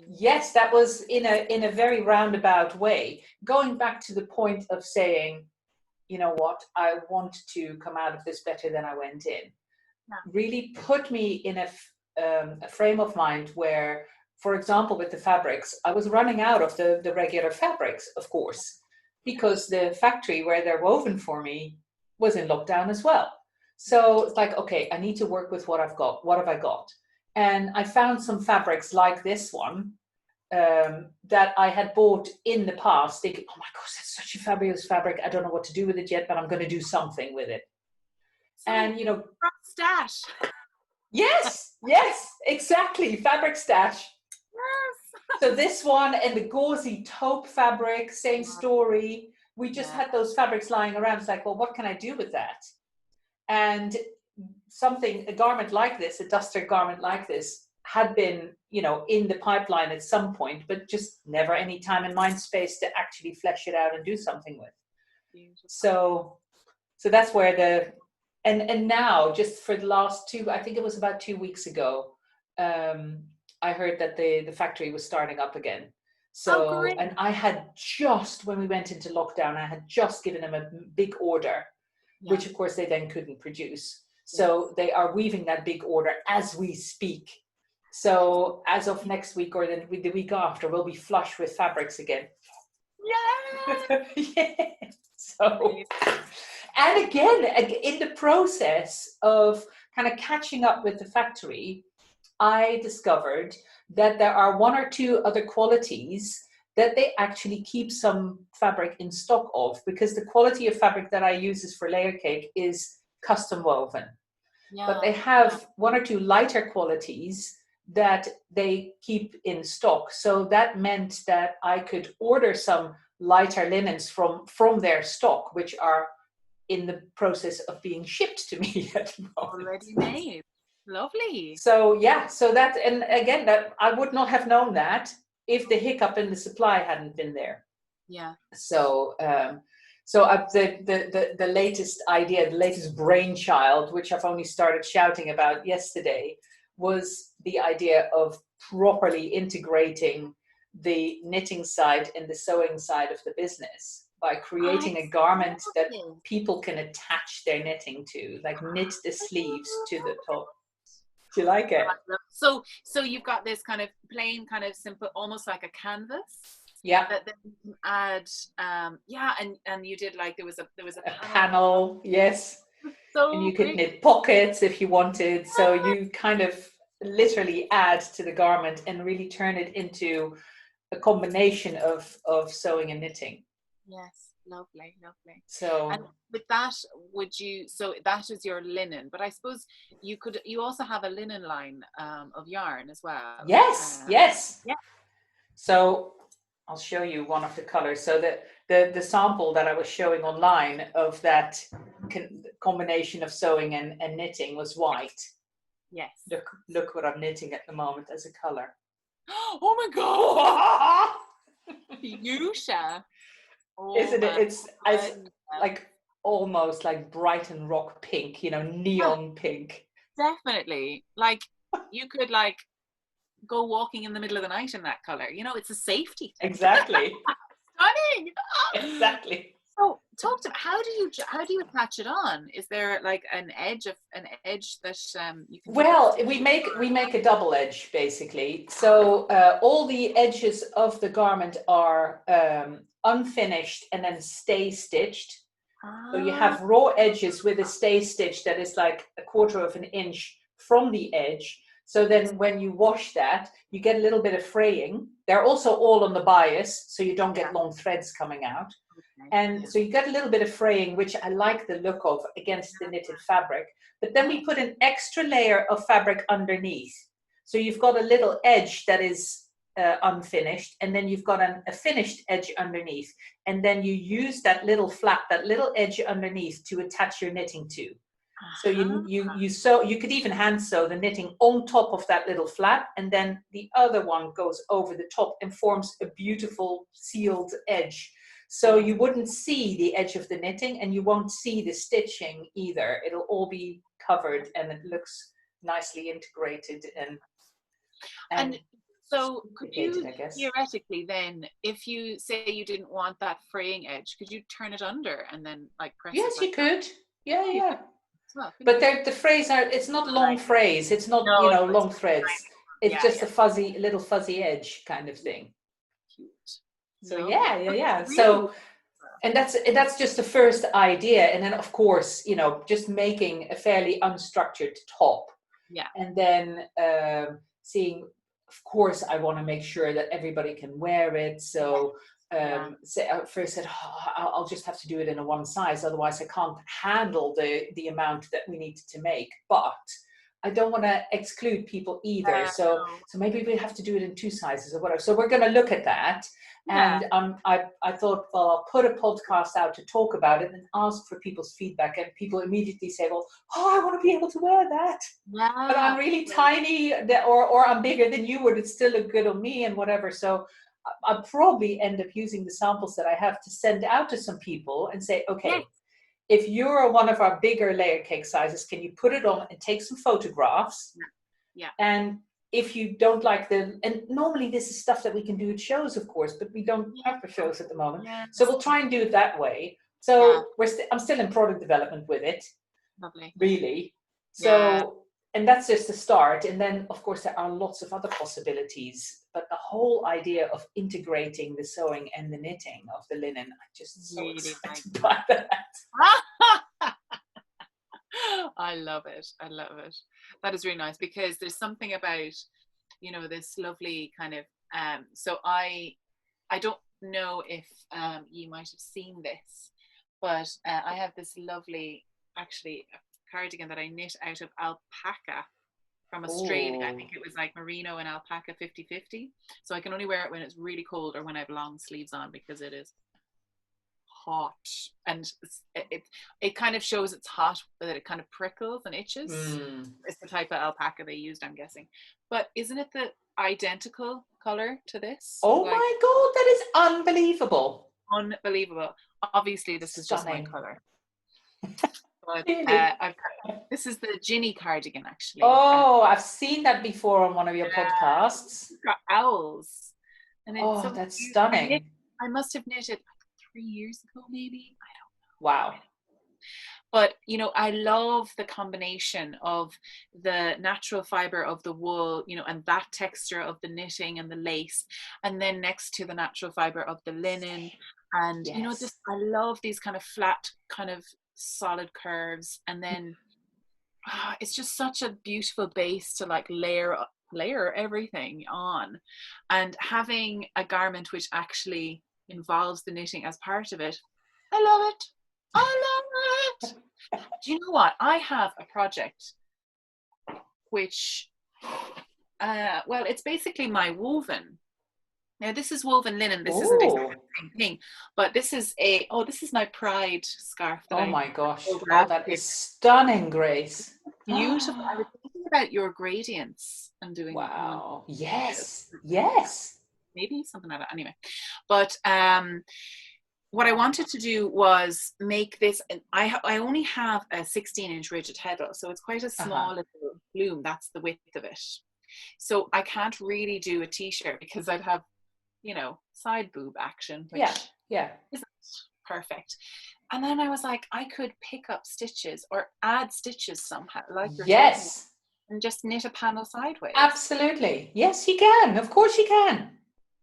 yes, that was in a very roundabout way. Going back to the point of saying, you know what, I want to come out of this better than I went in. really put me in a frame of mind where, for example, with the fabrics, I was running out of the regular fabrics, of course, because the factory where they're woven for me was in lockdown as well. So it's like, okay, I need to work with what I've got. What have I got? And I found some fabrics like this one that I had bought in the past, thinking, oh my gosh, that's such a fabulous fabric. I don't know what to do with it yet, but I'm going to do something with it. So, And, stash. yes, exactly. Fabric stash. Yes. So this one and the gauzy taupe fabric, same story. We just had those fabrics lying around. It's like, well, what can I do with that? And a garment like this, a duster garment like this, had been, in the pipeline at some point, but just never any time and mind space to actually flesh it out and do something with. Beautiful. So that's where and now, just for the last I think it was about 2 weeks ago, I heard that the factory was starting up again. So, and I had just, when we went into lockdown, I had just given them a big order, which of course they then couldn't produce. So they are weaving that big order as we speak. So as of next week or the week after, we'll be flush with fabrics again. Yeah. So, and again, in the process of kind of catching up with the factory, I discovered that there are one or two other qualities that they actually keep some fabric in stock of, because the quality of fabric that I use for layer cake is custom woven. But they have one or two lighter qualities that they keep in stock. So that meant that I could order some lighter linens from their stock, which are in the process of being shipped to me at the moment. Already made. Lovely. So that, and again, that I would not have known that if the hiccup in the supply hadn't been there. Yeah. So the latest idea, the latest brainchild, which I've only started shouting about yesterday, was the idea of properly integrating the knitting side and the sewing side of the business by creating a garment that people can attach their knitting to, like knit the sleeves to the top. Do you like it? So you've got this kind of plain, kind of simple, almost like a canvas. Yeah. That then you can add, and you did, like, there was a panel, yes. So and you could knit pockets if you wanted. So you kind of literally add to the garment and really turn it into a combination of sewing and knitting. Yes. Lovely. So, and with that, so that is your linen, but I suppose you also have a linen line of yarn as well. Yes. Yeah. So I'll show you one of the colors. So the sample that I was showing online of that combination of sewing and knitting was white. Yes. Look what I'm knitting at the moment as a color. Oh my god! Fuchsia. Oh, isn't it? It's like almost like Brighton rock pink, neon pink. Definitely. Like, you could go walking in the middle of the night in that color. It's a safety thing. Exactly. Stunning. Exactly. So talk to me. How do you attach it on? Is there like an edge that you can? Well, we make a double edge basically. So all the edges of the garment are unfinished and then stay stitched. So you have raw edges with a stay stitch that is like 1/4 of an inch from the edge. So then when you wash that, you get a little bit of fraying. They're also all on the bias, so you don't get long threads coming out. Okay. And so you get a little bit of fraying, which I like the look of against the knitted fabric. But then we put an extra layer of fabric underneath. So you've got a little edge that is unfinished, and then you've got a finished edge underneath. And then you use that little flap, that little edge underneath to attach your knitting to. So you sew, you could even hand sew the knitting on top of that little flap, and then the other one goes over the top and forms a beautiful sealed edge. So you wouldn't see the edge of the knitting, and you won't see the stitching either. It'll all be covered, and it looks nicely integrated. And so could you theoretically then, if you say you didn't want that fraying edge, could you turn it under and then press it? Yes, you could. Yeah. well. But the frays are, it's not long frays. It's not, No, it's long threads. It's yeah, just yeah. a little fuzzy edge kind of thing. Cute. So Lovely. yeah. Really? So, and that's just the first idea. And then of course, just making a fairly unstructured top. Yeah. And then seeing, of course, I want to make sure that everybody can wear it. So first said, I'll just have to do it in a one size, otherwise I can't handle the amount that we need to make. But I don't want to exclude people either. So maybe we have to do it in two sizes or whatever. So we're going to look at that. Yeah. And I thought, well, I'll put a podcast out to talk about it and ask for people's feedback. And people immediately say, well, I want to be able to wear that. Yeah. But I'm really tiny, or I'm bigger than you would. It still look good on me and whatever. So I'll probably end up using the samples that I have to send out to some people and say, okay, if you're one of our bigger layer cake sizes, can you put it on and take some photographs? Yeah. And if you don't like and normally this is stuff that we can do at shows, of course, but we don't have for shows at the moment. Yeah. So we'll try and do it that way. So I'm still in product development with it. Lovely. Really. So, and that's just the start. And then, of course, there are lots of other possibilities. But the whole idea of integrating the sewing and the knitting of the linen, I'm just so really excited by that. I love it. That is really nice, because there's something about, this lovely kind of, so I don't know if you might have seen this, but I have this lovely, actually, cardigan that I knit out of alpaca from Australia. Ooh. I think it was like merino and alpaca 50-50. So I can only wear it when it's really cold or when I have long sleeves on, because it is hot, and it kind of shows it's hot, but it kind of prickles and itches. It's the type of alpaca they used, I'm guessing. But isn't it the identical color to this? Oh my God, that is unbelievable. Unbelievable. Obviously this is just my color. But this is the Ginny cardigan, actually. Oh, I've seen that before on one of your podcasts. It's got owls. And it's so that's cute. stunning. I must have knitted 3 years ago, maybe. I don't know. Wow. But, I love the combination of the natural fiber of the wool, and that texture of the knitting and the lace, and then next to the natural fiber of the linen. And, just, I love these kind of flat, kind of solid curves. And then it's just such a beautiful base to like layer everything on. And having a garment which actually involves the knitting as part of it, I love it. Do you know what? I have a project which, it's basically my woven. Now this is woven linen. This isn't exactly the same thing, but this is this is my pride scarf. My gosh! Oh, that is stunning, Grace. Beautiful. I was thinking about your gradients and doing. Wow! Yes. Maybe something like that. Anyway, but what I wanted to do was make this. I only have a 16-inch rigid heddle, so it's quite a small little bloom. That's the width of it. So I can't really do a t-shirt because I'd have, side boob action, which isn't perfect. And then I was like, I could pick up stitches or add stitches somehow, like you're talking, and just knit a panel sideways. Absolutely. Yes, you can. Of course you can.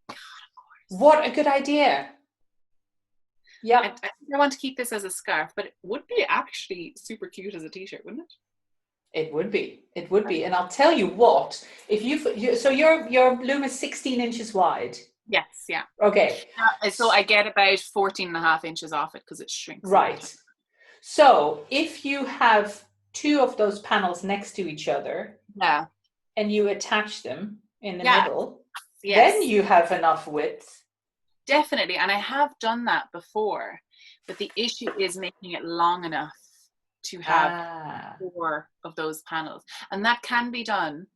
God, of course. What a good idea. Yeah. I think I want to keep this as a scarf, but it would be actually super cute as a t-shirt, wouldn't it? It would be. And I'll tell you what, if so your loom is 16 inches wide. Yes, yeah. Okay. So I get about 14.5 inches off it because it shrinks. Right. So if you have two of those panels next to each other, and you attach them in the middle, then you have enough width. Definitely, and I have done that before, but the issue is making it long enough to have 4 of those panels, and that can be done.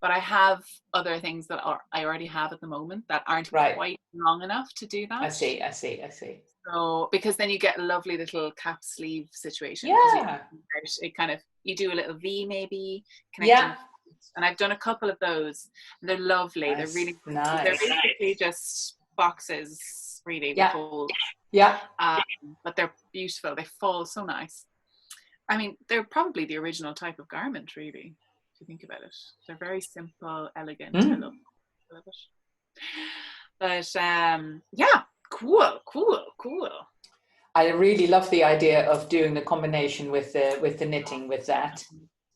But I have other things that I already have at the moment that aren't quite long enough to do that. I see. So, because then you get a lovely little cap sleeve situation. Yeah. It kind of, you do a little V maybe. Yeah. And I've done a couple of those. And they're lovely. Nice. They're really nice. They're basically just boxes, really. Yeah. With holes. Yeah. But they're beautiful. They fall so nice. I mean, they're probably the original type of garment, really, if you think about it. They're very simple, elegant. I love it. But yeah, cool. I really love the idea of doing the combination with the knitting with that.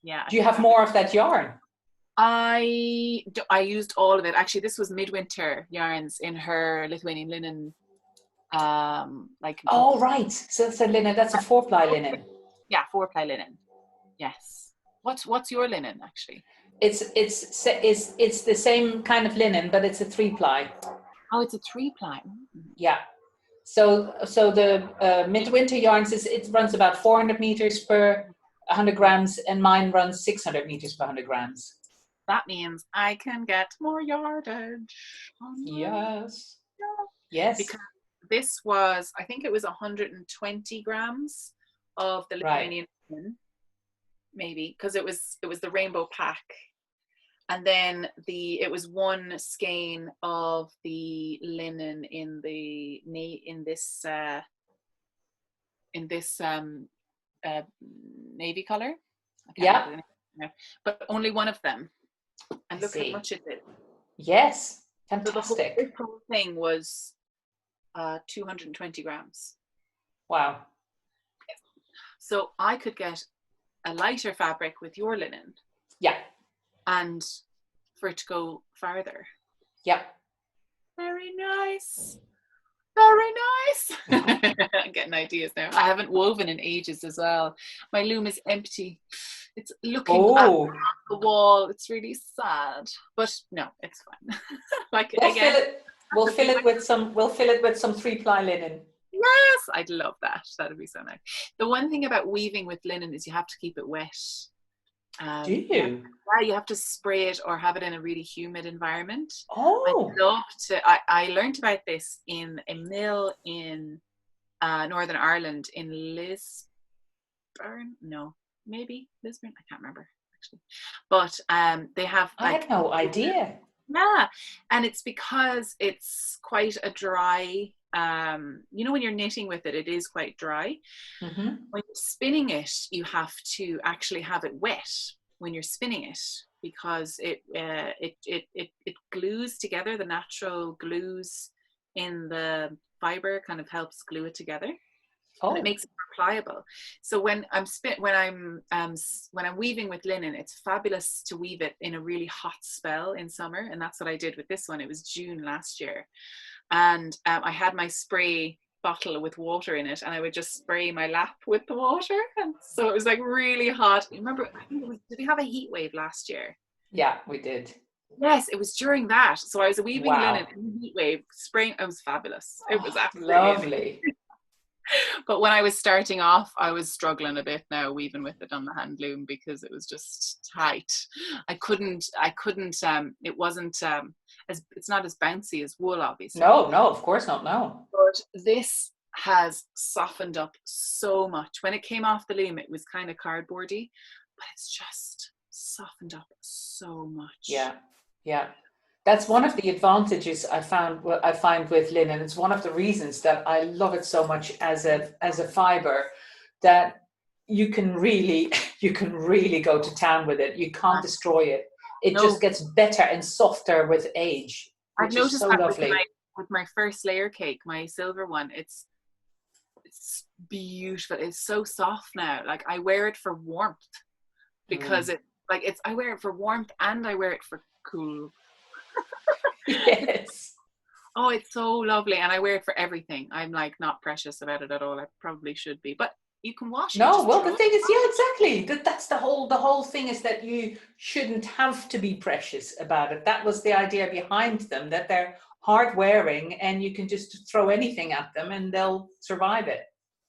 Yeah. Do you have more of that yarn? I used all of it. Actually, this was midwinter yarns in her Lithuanian linen. Like. Oh, right. So it's a linen. That's a 4-ply linen. Yeah, 4-ply linen. Yes. What's your linen actually? It's the same kind of linen, but it's a 3-ply. Oh, it's a 3-ply. Yeah. So the midwinter yarns it runs about 400 meters per 100 grams, and mine runs 600 meters per 100 grams. That means I can get more yardage. Yes. Yes. Because this was, I think it was 120 grams of the Lithuanian linen, maybe, because it was the rainbow pack. And then it was 1 skein of the linen in this navy color. Yeah. But only 1 of them. And look how much it did. Yes. Fantastic. So the whole thing was 220 grams. Wow. So I could get a lighter fabric with your linen. Yeah. And for it to go farther. Yeah. Very nice. Very nice. I'm getting ideas now. I haven't woven in ages as well. My loom is empty. It's looking at the wall. It's really sad. But no, it's fine. We'll fill it with some 3-ply linen. Yes, I'd love that. That'd be so nice. The one thing about weaving with linen is you have to keep it wet. Do you? Yeah, you have to spray it or have it in a really humid environment. Oh. I'd love to. I learned about this in a mill in Northern Ireland, in Lisburn. No, maybe Lisburn. I can't remember actually. But they have. I had no idea. Yeah, and it's because it's quite a dry. When you're knitting with it, it is quite dry. Mm-hmm. When you're spinning it, you have to actually have it wet when you're spinning it, because it glues together. The natural glues in the fiber kind of helps glue it together. And it makes it more pliable. So when I'm weaving with linen, it's fabulous to weave it in a really hot spell in summer, and that's what I did with this one. It was June last year. And I had my spray bottle with water in it, and I would just spray my lap with the water, and so it was like really hot. Remember, did we have a heat wave last year? Yeah, we did. Yes, it was during that. So I was weaving linen in the heat wave, spraying. It was fabulous. It was absolutely lovely. But when I was starting off, I was struggling a bit now weaving with it on the hand loom, because it was just tight. I couldn't it wasn't it's not as bouncy as wool, obviously. No, of course not, no. But this has softened up so much. When it came off the loom, it was kind of cardboardy, but it's just softened up so much. Yeah. That's one of the advantages I find with linen. It's one of the reasons that I love it so much as a fiber, that you can really go to town with it. You can't destroy it. It just gets better and softer with age. I've noticed so that lovely. with my first layer cake, my silver one. It's beautiful. It's so soft now. Like, I wear it for warmth, because I wear it for warmth and I wear it for cool. Yes. Oh, it's so lovely, and I wear it for everything. I'm like not precious about it at all. I probably should be, but you can wash it. No, well, the thing is, exactly. That's the whole thing, is that you shouldn't have to be precious about it. That was the idea behind them, that they're hard wearing and you can just throw anything at them and they'll survive it.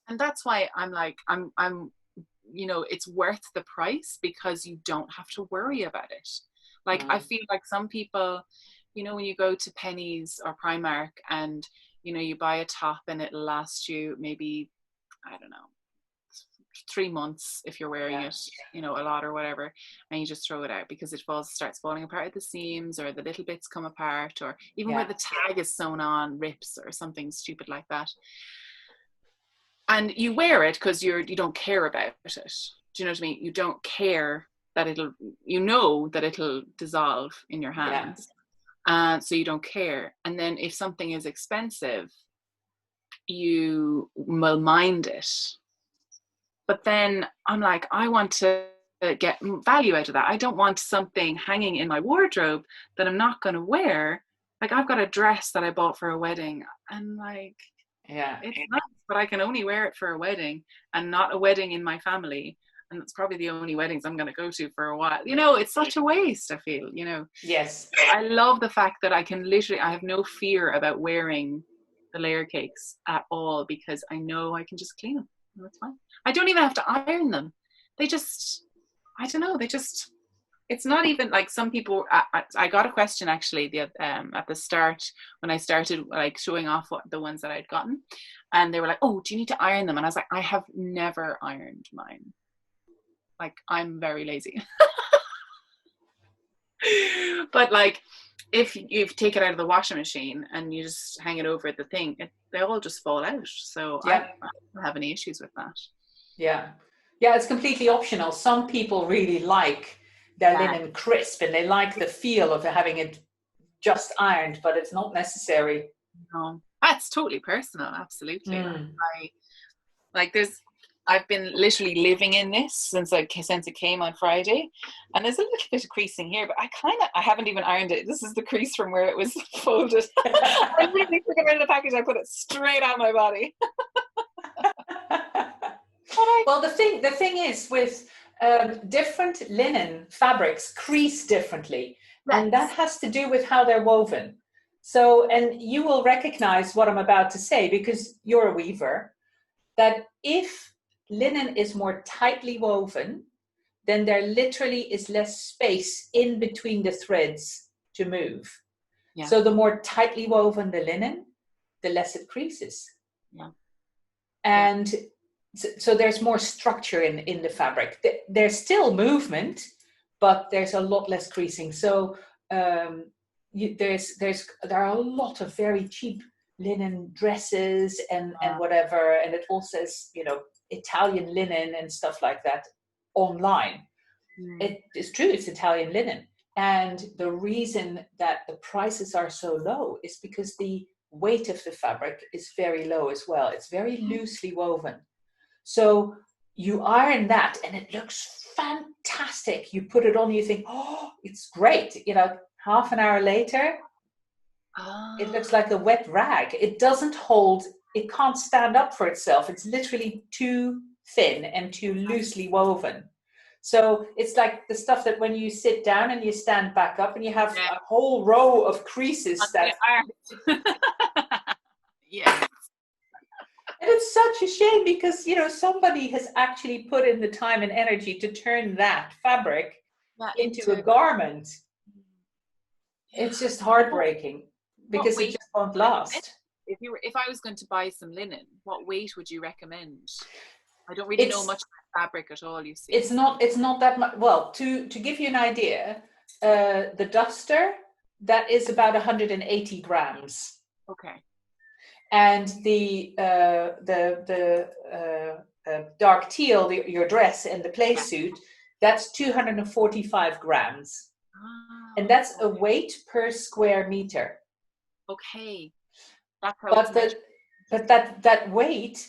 And that's why I'm it's worth the price, because you don't have to worry about it. Like, I feel like some people, when you go to Penneys or Primark and, you buy a top and it'll last you maybe, I don't know, 3 months if you're wearing it, a lot or whatever, and you just throw it out because it starts falling apart at the seams, or the little bits come apart, or even where the tag is sewn on rips, or something stupid like that. and you wear it because you don't care about it. Do you know what I mean? You don't care that it'll dissolve in your hands. So you don't care. And then if something is expensive, you will mind it. But then I'm like, I want to get value out of that. I don't want something hanging in my wardrobe that I'm not going to wear. Like, I've got a dress that I bought for a wedding, and like, it's nice, but I can only wear it for a wedding, and not a wedding in my family. And it's probably the only weddings I'm going to go to for a while. You know, it's such a waste, I feel, you know. Yes. I love the fact that I have no fear about wearing the layer cakes at all, because I know I can just clean them. That's fine. I don't even have to iron them. They just, I don't know, it's not even like some people. I got a question actually at the start when I started like showing off the ones that I'd gotten, and they were like, "Oh, do you need to iron them?" And I was like, "I have never ironed mine. Like, I'm very lazy." But like, if you take it out of the washing machine and you just hang it over the thing, they all just fall out. So I don't have any issues with that. Yeah, it's completely optional. Some people really like their linen crisp, and they like the feel of having it just ironed, but it's not necessary. No, that's totally personal. Absolutely. I've been literally living in this since it came on Friday, and there's a little bit of creasing here, but I haven't even ironed it. This is the crease from where it was folded. I really took it out of the package. I put it straight on my body. Well, the thing is with different linen fabrics crease differently, and that has to do with how they're woven. So, and you will recognize what I'm about to say because you're a weaver, that if linen is more tightly woven, then there literally is less space in between the threads to move. Yeah. So the more tightly woven the linen, the less it creases. Yeah. And so there's more structure in the fabric. There's still movement, but there's a lot less creasing. So there are a lot of very cheap linen dresses and whatever, and it all says, you know, Italian linen and stuff like that online. It is true, it's Italian linen, and the reason that the prices are so low is because the weight of the fabric is very low as well. It's very loosely woven, so you iron that and it looks fantastic. You put it on, you think, oh, it's great, you know, half an hour later it looks like a wet rag. It doesn't hold, it can't stand up for itself. It's literally too thin and too loosely woven. So it's like the stuff that when you sit down and you stand back up and you have a whole row of creases that... Yeah. And it's such a shame because, you know, somebody has actually put in the time and energy to turn that fabric into a garment. It's just heartbreaking. Because it just won't last. If I was going to buy some linen, what weight would you recommend? I don't really know much about fabric at all. You see, it's not that much. Well, to give you an idea, the duster, that is about 180 grams. Okay. And the dark teal, your dress and the play suit, that's 245 grams, and that's a weight per square meter. Okay. That's how but that weight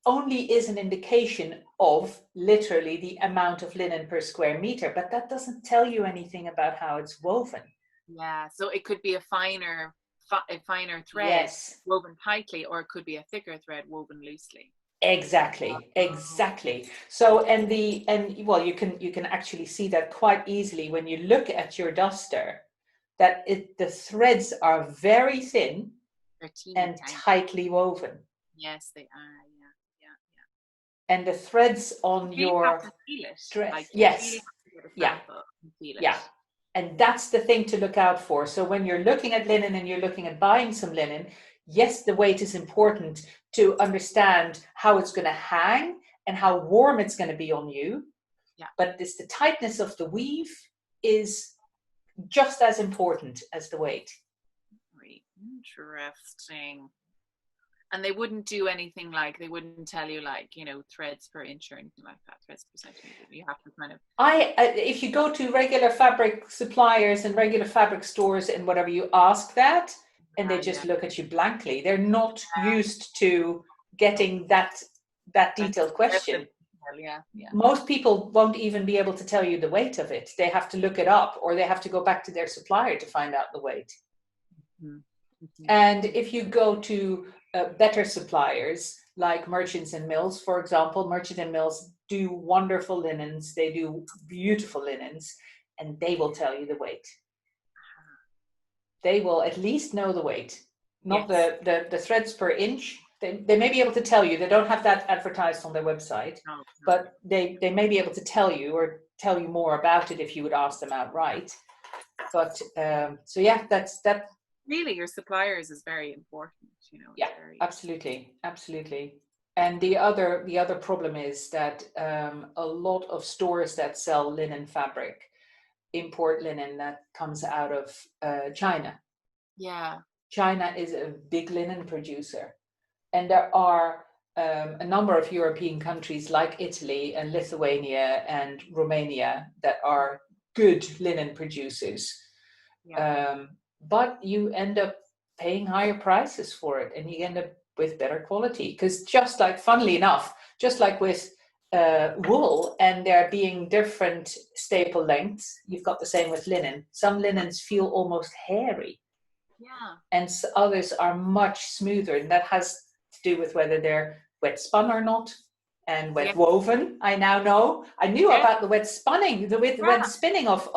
only is an indication of literally the amount of linen per square meter, but that doesn't tell you anything about how it's woven. Yeah, so it could be a finer thread woven tightly, or it could be a thicker thread woven loosely. Exactly. So well, you can actually see that quite easily when you look at your duster, that the threads are very thin and tightly woven. Yes, they are. Yeah. And the threads on your dress, yes, and that's the thing to look out for. So when you're looking at linen and you're looking at buying some linen, yes, the weight is important to understand how it's going to hang and how warm it's going to be on you. Yeah. But the tightness of the weave is just as important as the weight. Very interesting. And they wouldn't do anything like, they wouldn't tell you like, threads per inch or anything like that, threads per centimeter. You have to kind of. If you go to regular fabric suppliers and regular fabric stores and whatever, you ask that, and they just look at you blankly. They're not used to getting that detailed question. Yeah. Most people won't even be able to tell you the weight of it. They have to look it up, or they have to go back to their supplier to find out the weight. Mm-hmm. And if you go to better suppliers like Merchants and Mills, for example, Merchant and Mills do wonderful linens. They do beautiful linens, and they will tell you the weight. They will at least know the weight, not the threads per inch. They may be able to tell you. They don't have that advertised on their website, No. but they may be able to tell you, or tell you more about it if you would ask them outright. But so yeah, that's that. Really, your suppliers is very important. Yeah, absolutely. And the other problem is that a lot of stores that sell linen fabric import linen that comes out of China. Yeah. China is a big linen producer, and there are a number of European countries like Italy and Lithuania and Romania that are good linen producers. Yeah. But you end up paying higher prices for it, and you end up with better quality. Because just like, funnily enough, just like with wool, and there being different staple lengths, you've got the same with linen. Some linens feel almost hairy. Yeah. And others are much smoother, and that has to do with whether they're wet spun or not, and wet woven. I now know. I knew about the wet spinning, the wet spinning of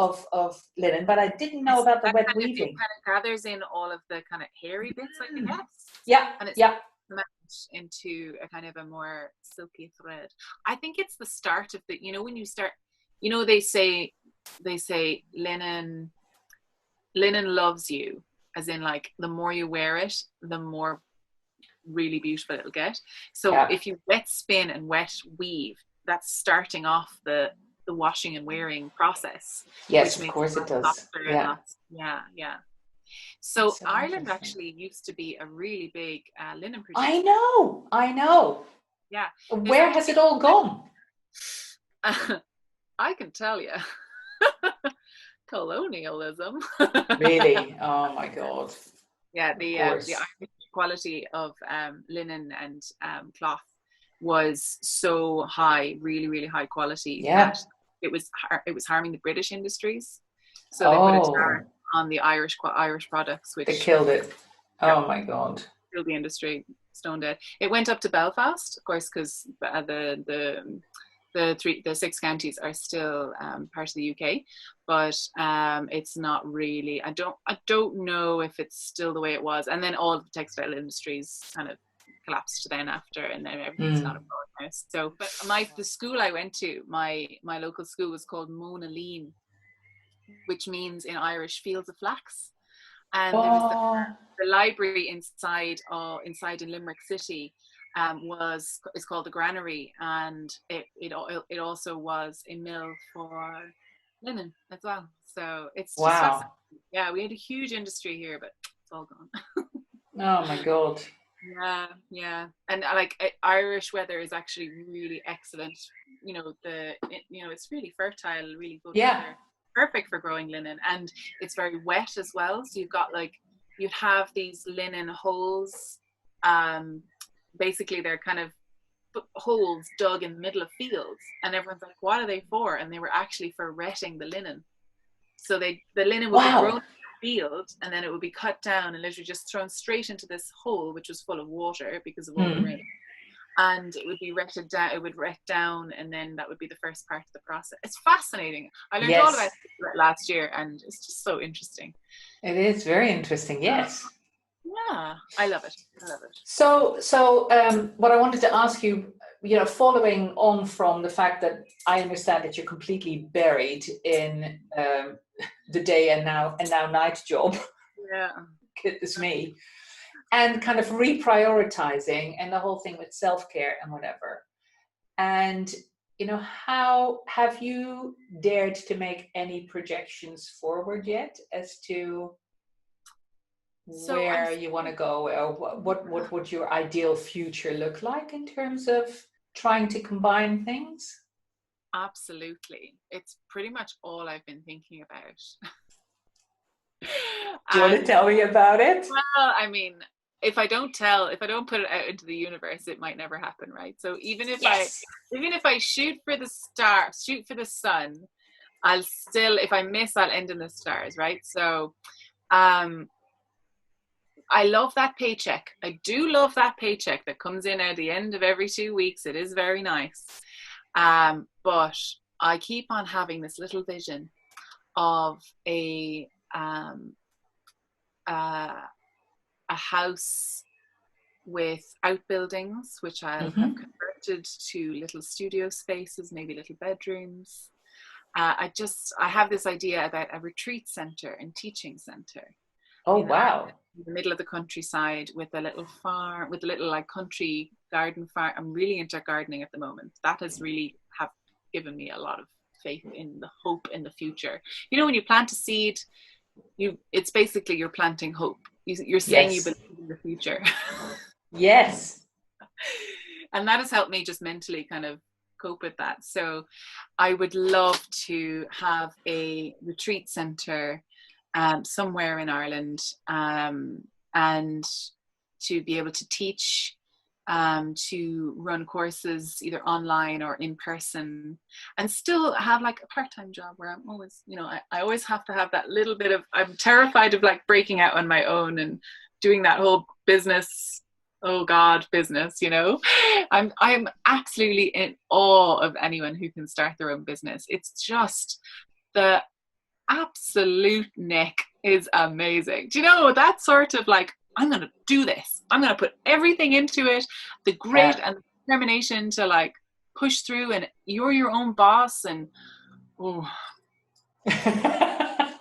linen, but I didn't know about the wet weaving. It kind of gathers in all of the kind of hairy bits, I guess. Yeah, and it's matched into a kind of a more silky thread. I think it's the start of the, when you start, they say linen loves you, as in like the more you wear it, the more really beautiful it'll get. So if you wet spin and wet weave, that's starting off the washing and wearing process. Yes, of course it does. Yeah. So Ireland actually used to be a really big linen producer. I know. Yeah. Where has it all gone? I can tell you. Colonialism. Really? Oh my God. Yeah, the Irish quality of linen and cloth was so high, really, really high quality, that it was harming the British industries. So they put a tariff on the Irish products, which they killed it. Oh my God. Killed the industry, stone dead. It went up to Belfast, of course, because the 6 counties are still part of the UK, but it's not really. I don't know if it's still the way it was. And then all of the textile industries kind of collapsed then after, and then everything's not a problem now. So, but the school I went to, my local school, was called Woollinn, which means in Irish fields of flax. And there was the library inside in Limerick City. Is called the Granary, and it also was a mill for linen as well. So it's just fascinating. Yeah, we had a huge industry here, but it's all gone. Oh my God. Yeah, and like Irish weather is actually really excellent. It's really fertile, really good weather, perfect for growing linen, and it's very wet as well. So you'd have these linen holes. Basically they're kind of holes dug in the middle of fields, and everyone's like, what are they for? And they were actually for retting the linen. So the linen would be grown in the field, and then it would be cut down and literally just thrown straight into this hole, which was full of water because of all the rain. And it would be retted down. It would ret down, and then that would be the first part of the process. It's fascinating. I learned all about it last year, and it's just so interesting. It is very interesting. Yes. Yeah, I love it. So what I wanted to ask you, following on from the fact that I understand that you're completely buried in the day and now night job. Yeah. Goodness me. And kind of reprioritizing, and the whole thing with self-care and whatever. And, how have you dared to make any projections forward yet as to So where you want to go, or what would your ideal future look like in terms of trying to combine things? absolutely. It's pretty much all I've been thinking about. Do you want to And tell me about it? well, I mean, if I don't put it out into the universe, it might never happen, right? So Yes. even if I shoot for the stars, shoot for the sun, I'll still, if I miss, I'll end in the stars, right? So, um, I love that paycheck. I do love that paycheck that comes in at the end of every 2 weeks. It is very nice. But I keep on having this little vision of um, uh, a house with outbuildings, which I'll have Mm-hmm. converted to little studio spaces, maybe little bedrooms. I have this idea about a retreat center and teaching center Oh, in wow. the middle of the countryside with a little farm, with a little like country garden farm. I'm really into gardening at the moment. That has really have given me a lot of faith in the hope in the future. You know, when you plant a seed, it's basically you're planting hope. You're saying you Yes. believe in the future. Yes. And that has helped me just mentally kind of cope with that. So I would love to have a retreat center somewhere in Ireland, and to be able to teach, to run courses either online or in person, and still have like a part-time job where I'm always, I always have to have that little bit of, I'm terrified of like breaking out on my own and doing that whole business, oh God, business, I'm absolutely in awe of anyone who can start their own business. It's just the absolute nick is amazing. Do you know that sort of like, I'm going to do this. I'm going to put everything into it. The grit Yeah. and the determination to like push through, and you're your own boss. And oh, I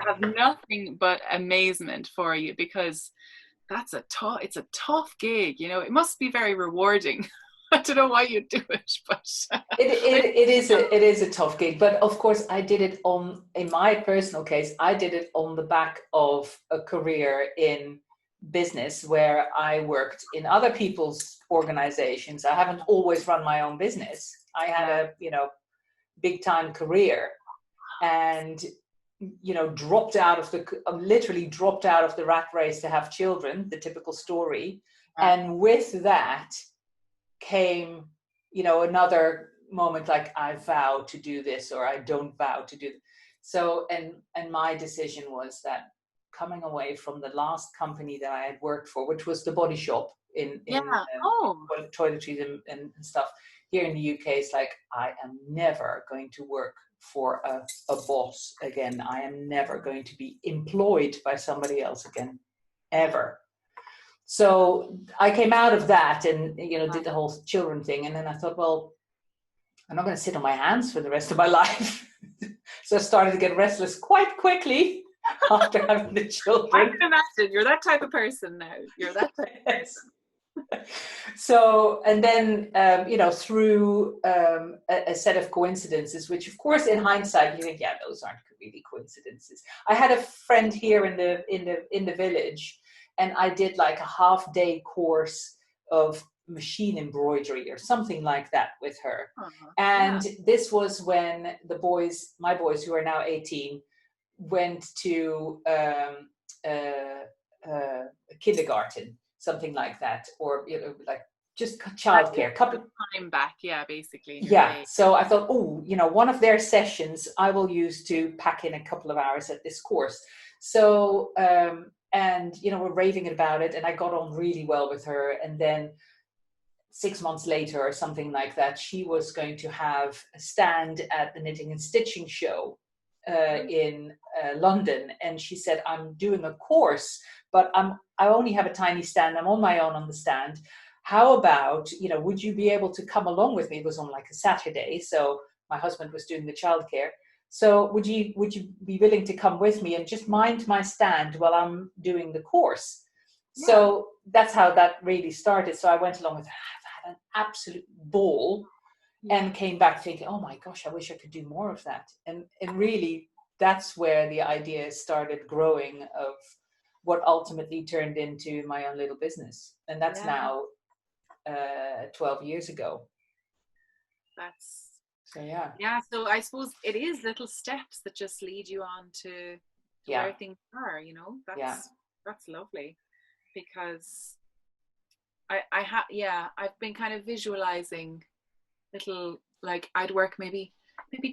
have nothing but amazement for you, because it's a tough gig. It must be very rewarding. I don't know why you do it, but it is a tough gig, but of course I did it in my personal case, I did it on the back of a career in business where I worked in other people's organizations. I haven't always run my own business. I had yeah, a big time career, and literally dropped out of the rat race to have children, the typical story. yeah, And with that came, another moment like, I vow to do this, or I don't vow to do this. So, and my decision was that coming away from the last company that I had worked for, which was the Body Shop in yeah. Oh, toiletries and stuff here in the UK, it's like, I am never going to work for a boss again. I am never going to be employed by somebody else again, ever. So I came out of that and did the whole children thing, and then I thought, well, I'm not going to sit on my hands for the rest of my life. So I started to get restless quite quickly after having the I children. can imagine you're that type of person now. You're that type. Yes. So, and then through a set of coincidences, which of course in hindsight you think, yeah, those aren't really coincidences. I had a friend here in the village, and I did like a half-day course of machine embroidery or something like that with her. Yeah. And this was when my boys who are now 18, went to kindergarten, something like that, or like just childcare. Couple. Time back, yeah, basically in your Yeah. day. So I thought, one of their sessions I will use to pack in a couple of hours at this course. So and we're raving about it, and I got on really well with her. And then 6 months later or something like that, she was going to have a stand at the Knitting and Stitching show in London, and she said, I'm doing a course, but I only have a tiny stand. I'm on my own on the stand. How about, would you be able to come along with me? It was on like a Saturday, so my husband was doing the childcare. So would you be willing to come with me and just mind my stand while I'm doing the course? Yeah. So that's how that really started. So I went along with her. I've had an absolute ball, and came back thinking, oh my gosh, I wish I could do more of that. And really, that's where the idea started growing of what ultimately turned into my own little business. And that's now 12 years ago. So so I suppose it is little steps that just lead you on to where things are, you know. That's lovely, because I've been kind of visualizing little, like, I'd work maybe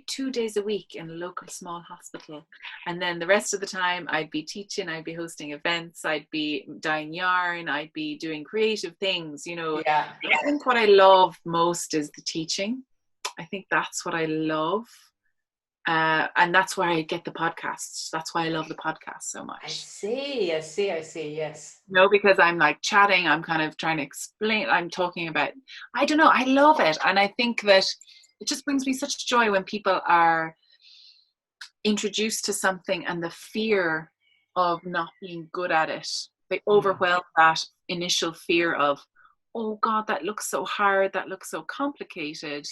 2 days a week in a local small hospital, and then the rest of the time I'd be teaching, I'd be hosting events, I'd be dyeing yarn, I'd be doing creative things, you know. I think what I love most is the teaching. I think that's what I love, and that's why I get the podcasts. That's why I love the podcast so much. I see, yes. No, because I'm like chatting, I'm kind of trying to explain, I'm talking about, I don't know, I love it. And I think that it just brings me such joy when people are introduced to something and the fear of not being good at it, they overwhelm that initial fear of, oh God, that looks so hard, that looks so complicated,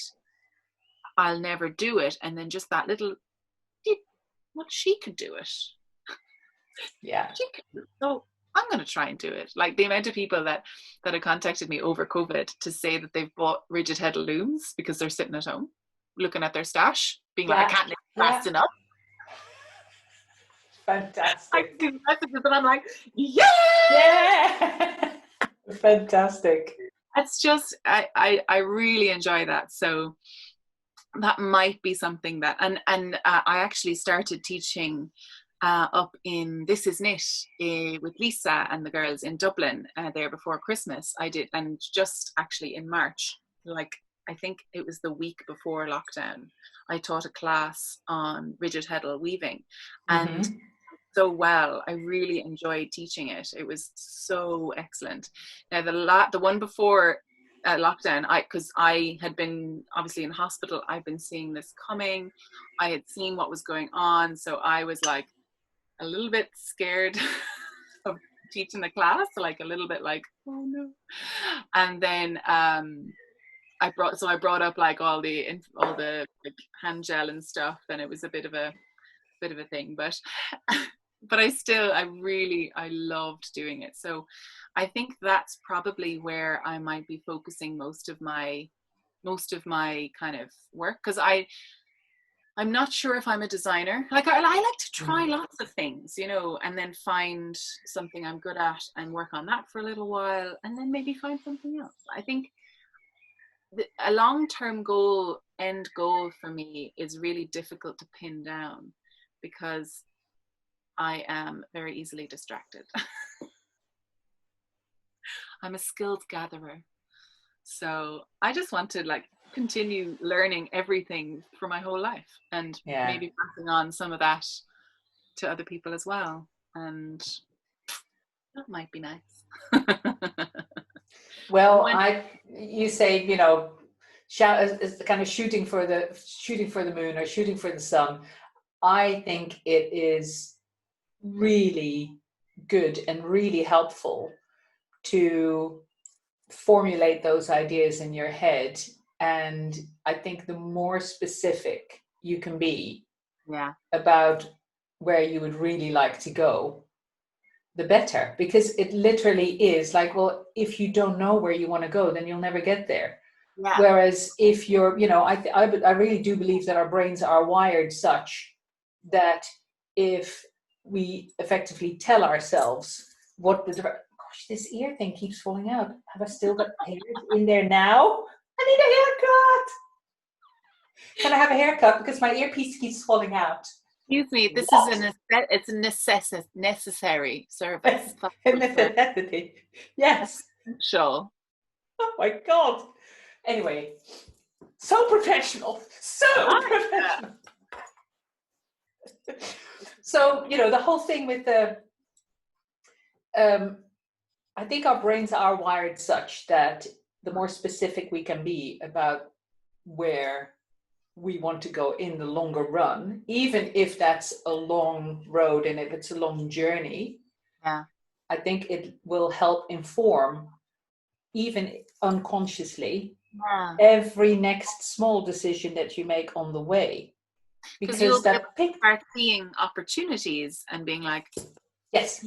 I'll never do it. And then just that little, well, she could do it. So I'm going to try and do it. Like the amount of people that have contacted me over COVID to say that they've bought rigid head looms because they're sitting at home looking at their stash, being like, I can't knit fast enough. Fantastic. I do messages and I'm like, yeah. Fantastic. It's just, I really enjoy that. So that might be something that, and I actually started teaching up in This Is Knit with Lisa and the girls in Dublin there before Christmas. I did, and just actually in March, like I think it was the week before lockdown, I taught a class on rigid heddle weaving, and so well. I really enjoyed teaching it. It was so excellent. Now the one before lockdown, because I had been obviously in hospital, I've been seeing this coming. I had seen what was going on, so I was like a little bit scared of teaching the class, like a little bit like, oh no. And then I brought up like all the like hand gel and stuff, and it was a bit of a thing, but I loved doing it. So I think that's probably where I might be focusing most of my kind of work, because I'm not sure if I'm a designer. Like I like to try lots of things, you know, and then find something I'm good at and work on that for a little while, and then maybe find something else. I think a long-term end goal for me is really difficult to pin down, because I am very easily distracted. I'm a skilled gatherer. So I just want to like continue learning everything for my whole life, and maybe passing on some of that to other people as well. And that might be nice. Well, you say, you know, is kind of shooting for the moon or shooting for the sun. I think it is really good and really helpful to formulate those ideas in your head. And I think the more specific you can be about where you would really like to go, the better, because it literally is like, well, if you don't know where you want to go, then you'll never get there. Whereas if you're, you know, I really do believe that our brains are wired such that if we effectively tell ourselves what gosh, this ear thing keeps falling out. Have I still got hairs in there now? I need a haircut. Can I have a haircut? Because my earpiece keeps falling out. Excuse me, this is it's a necessary service. A necessity. Yes. Sure. Oh my God. Anyway, so professional. Professional. So, you know, the whole thing with the I think our brains are wired such that the more specific we can be about where we want to go in the longer run, even if that's a long road and if it's a long journey, I think it will help inform, even unconsciously, every next small decision that you make on the way. Because you'll start seeing opportunities and being like, yes,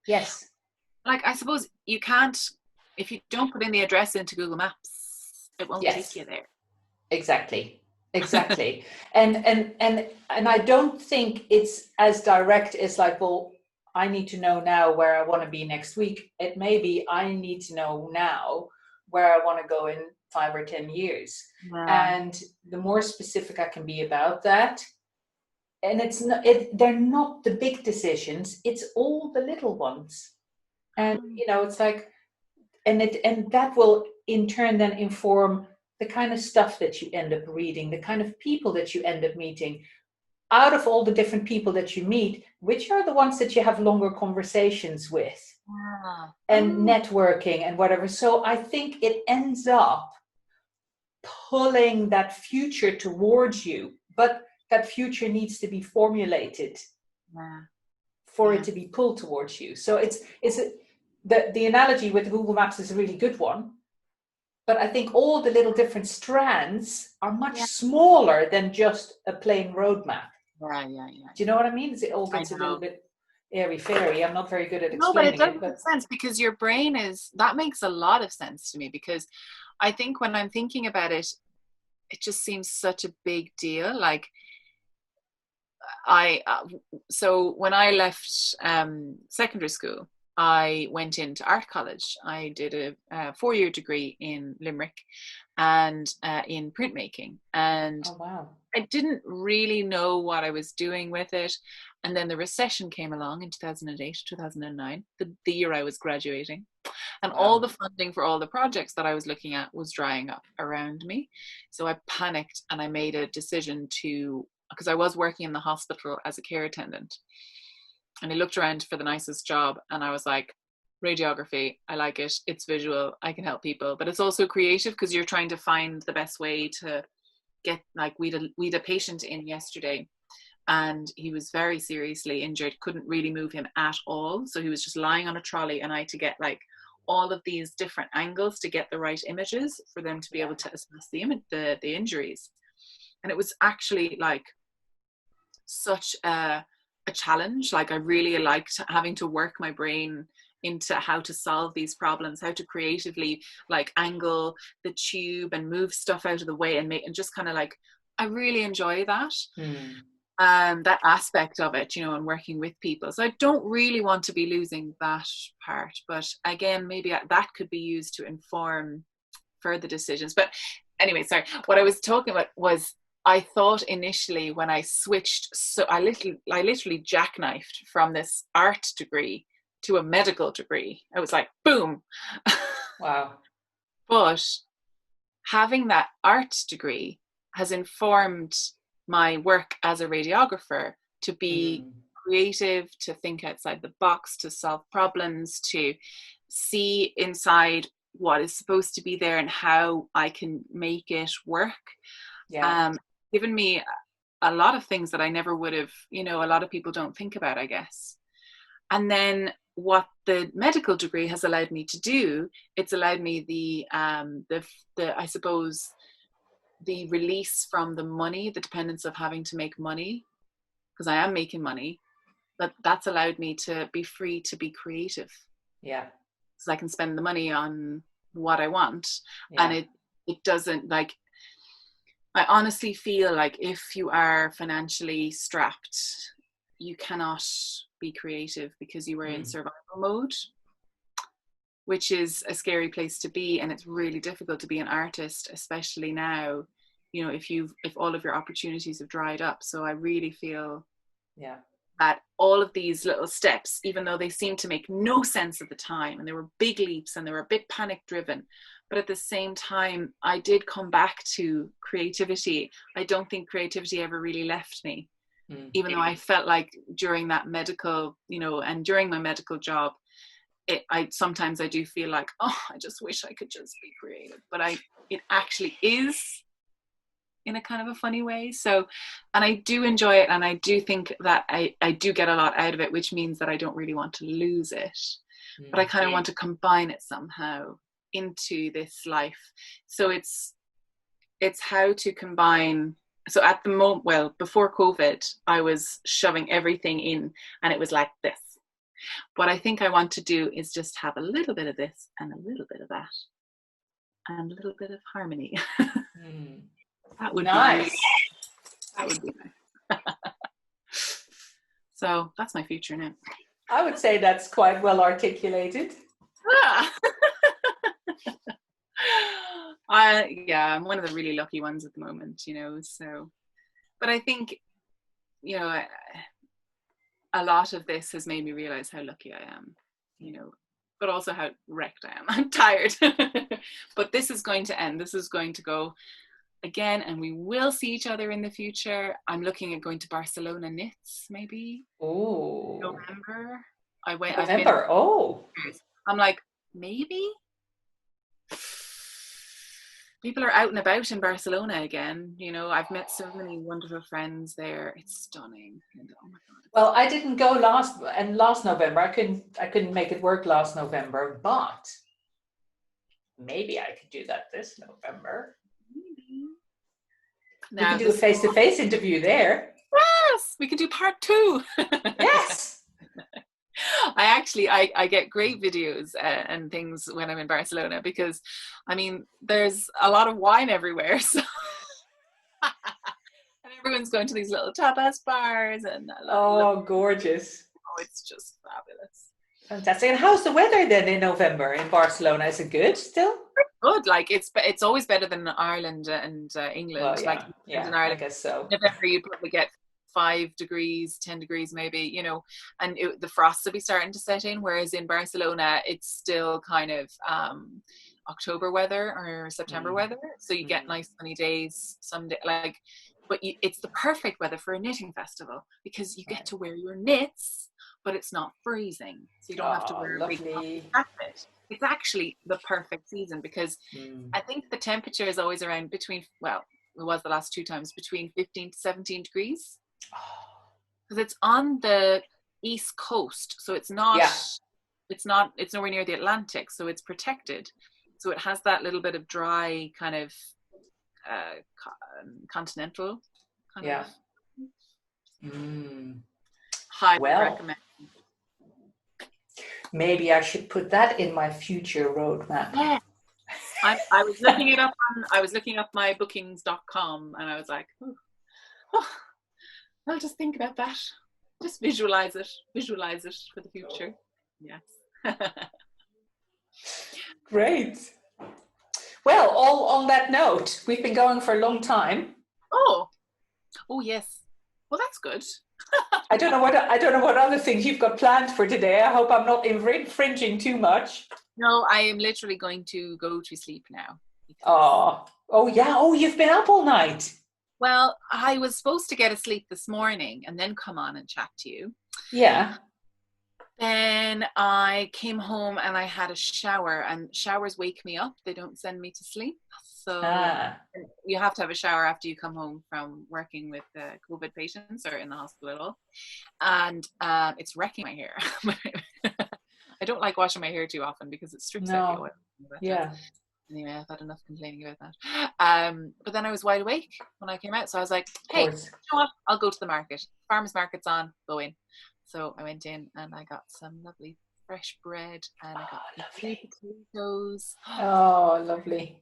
Yes. Like, I suppose you can't, if you don't put in the address into Google Maps, it won't take Yes. you there. Exactly. Exactly. And I don't think it's as direct as like, well, I need to know now where I want to be next week. It may be I need to know now where I want to go in 5 or 10 years. Yeah. And the more specific I can be about that, and it's not, they're not the big decisions, it's all the little ones. And it's like, and that will in turn then inform the kind of stuff that you end up reading, the kind of people that you end up meeting. Out of all the different people that you meet, which are the ones that you have longer conversations with Yeah. and networking and whatever. So I think it ends up pulling that future towards you, but that future needs to be formulated Yeah. for Yeah. it to be pulled towards you. So the analogy with Google Maps is a really good one. But I think all the little different strands are much Yeah. smaller than just a plain roadmap. Yeah. Yeah. Yeah. Do you know what I mean? It all I gets a little know. bit airy fairy. I'm not very good at No, but it explaining does it, make but sense because your brain that makes a lot of sense to me, because I think when I'm thinking about it, it just seems such a big deal. Like, so when I left secondary school, I went into art college. I did a 4-year degree in Limerick and in printmaking. And oh wow. I didn't really know what I was doing with it. And then the recession came along in 2008, 2009, the year I was graduating. And all Wow. the funding for all the projects that I was looking at was drying up around me. So I panicked and I made a decision because I was working in the hospital as a care attendant. And I looked around for the nicest job and I was like, radiography, I like it. It's visual. I can help people. But it's also creative because you're trying to find the best way to get, like, we had a patient in yesterday and he was very seriously injured, couldn't really move him at all. So he was just lying on a trolley and I had to get like all of these different angles to get the right images for them to be able to assess the injuries. And it was actually like such a challenge. Like, I really liked having to work my brain into how to solve these problems, how to creatively like angle the tube and move stuff out of the way and just kind of like, I really enjoy that. That aspect of it, and working with people. So I don't really want to be losing that part, but again, maybe that could be used to inform further decisions. But anyway, sorry, what I was talking about was, I thought initially when I switched, so I literally jackknifed from this art degree to a medical degree. I was like, boom. Wow. But having that art degree has informed my work as a radiographer to be creative, to think outside the box, to solve problems, to see inside what is supposed to be there and how I can make it work. Given me a lot of things that I never would have, a lot of people don't think about, I guess. And then what the medical degree has allowed me to do, it's allowed me the I suppose the release from the money, the dependence of having to make money, because I am making money, but that's allowed me to be free to be creative. Yeah. Because I can spend the money on what I want. And it doesn't, like, I honestly feel like if you are financially strapped, you cannot be creative because you are in survival mode, which is a scary place to be. And it's really difficult to be an artist, especially now, if all of your opportunities have dried up. So I really feel that all of these little steps, even though they seem to make no sense at the time, and they were big leaps and they were a bit panic driven, but at the same time, I did come back to creativity. I don't think creativity ever really left me, even though I felt like during that medical, and during my medical job, sometimes I do feel like, oh, I just wish I could just be creative, but it actually is in a kind of a funny way. So, and I do enjoy it, and I do think that I do get a lot out of it, which means that I don't really want to lose it, but I kind of want to combine it somehow into this life. So it's how to combine. So at the moment, well, before COVID, I was shoving everything in, and it was like this. What I think I want to do is just have a little bit of this and a little bit of that and a little bit of harmony. That would be really, that would be nice. So that's my future now. I would say that's quite well articulated. Yeah, I'm one of the really lucky ones at the moment, so, but I think, a lot of this has made me realize how lucky I am, but also how wrecked I am. I'm tired. But this is going to end. This is going to go again, and we will see each other in the future. I'm looking at going to Barcelona knits, maybe. Oh. November. I'm like, maybe? People are out and about in Barcelona again. I've met so many wonderful friends there. It's stunning. And, oh my God. Well, I didn't go last November. I couldn't make it work last November, but maybe I could do that this November. Maybe. We can do a face-to-face interview there. Yes, we can do part 2. Yes. I get great videos and things when I'm in Barcelona, because there's a lot of wine everywhere, so and everyone's going to these little tapas bars and gorgeous. It's just fabulous. Fantastic. And how's the weather then in November in Barcelona? Is it good still? Good. Like it's always better than Ireland and England. Well, in Ireland, I guess so. November you probably get 5 degrees, 10 degrees maybe, and the frosts will be starting to set in, whereas in Barcelona it's still kind of October weather or September weather, so you get nice sunny days someday, but it's the perfect weather for a knitting festival, because you get to wear your knits, but it's not freezing, so you don't have to wear a big jacket. It's actually the perfect season, because I think the temperature is always around it was the last 2 times, between 15 to 17 degrees. Because it's on the east coast, so it's nowhere near the Atlantic, so it's protected, so it has that little bit of dry kind of continental kind of. Highly recommend. Maybe I should put that in my future roadmap. Yeah. I was looking it up I was looking up my bookings.com, and I was like, I'll just think about that. Just visualize it for the future. Yes. Great. Well, all on that note, we've been going for a long time. Oh yes. Well, that's good. I don't know what other things you've got planned for today. I hope I'm not infringing too much. No, I am literally going to go to sleep now. You've been up all night. Well, I was supposed to get a sleep this morning and then come on and chat to you. Yeah. Then I came home and I had a shower, and showers wake me up. They don't send me to sleep. So you have to have a shower after you come home from working with COVID patients or in the hospital at all. And it's wrecking my hair. I don't like washing my hair too often because it strips out the oil. Yeah. Anyway, I've had enough complaining about that. But then I was wide awake when I came out. So I was like, hey, you know what? I'll go to the market. Farmers market's on, go in. So I went in and I got some lovely fresh bread, and I got lovely potatoes. Oh, lovely.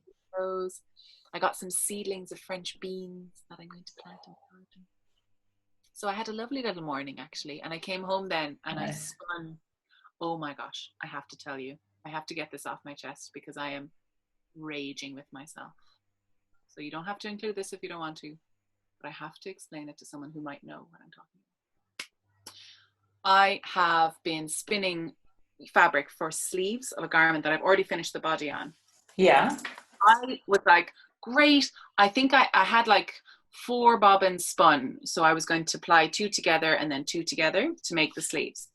I got some seedlings of French beans that I'm going to plant in the garden. So I had a lovely little morning, actually. And I came home then and I spun. Oh my gosh, I have to tell you. I have to get this off my chest because I am raging with myself. So you don't have to include this if you don't want to, but I have to explain it to someone who might know what I'm talking about. I have been spinning fabric for sleeves of a garment that I've already finished the body on. Yeah. I was like, great. I think I had like 4 bobbins spun. So I was going to ply 2 together and then 2 together to make the sleeves.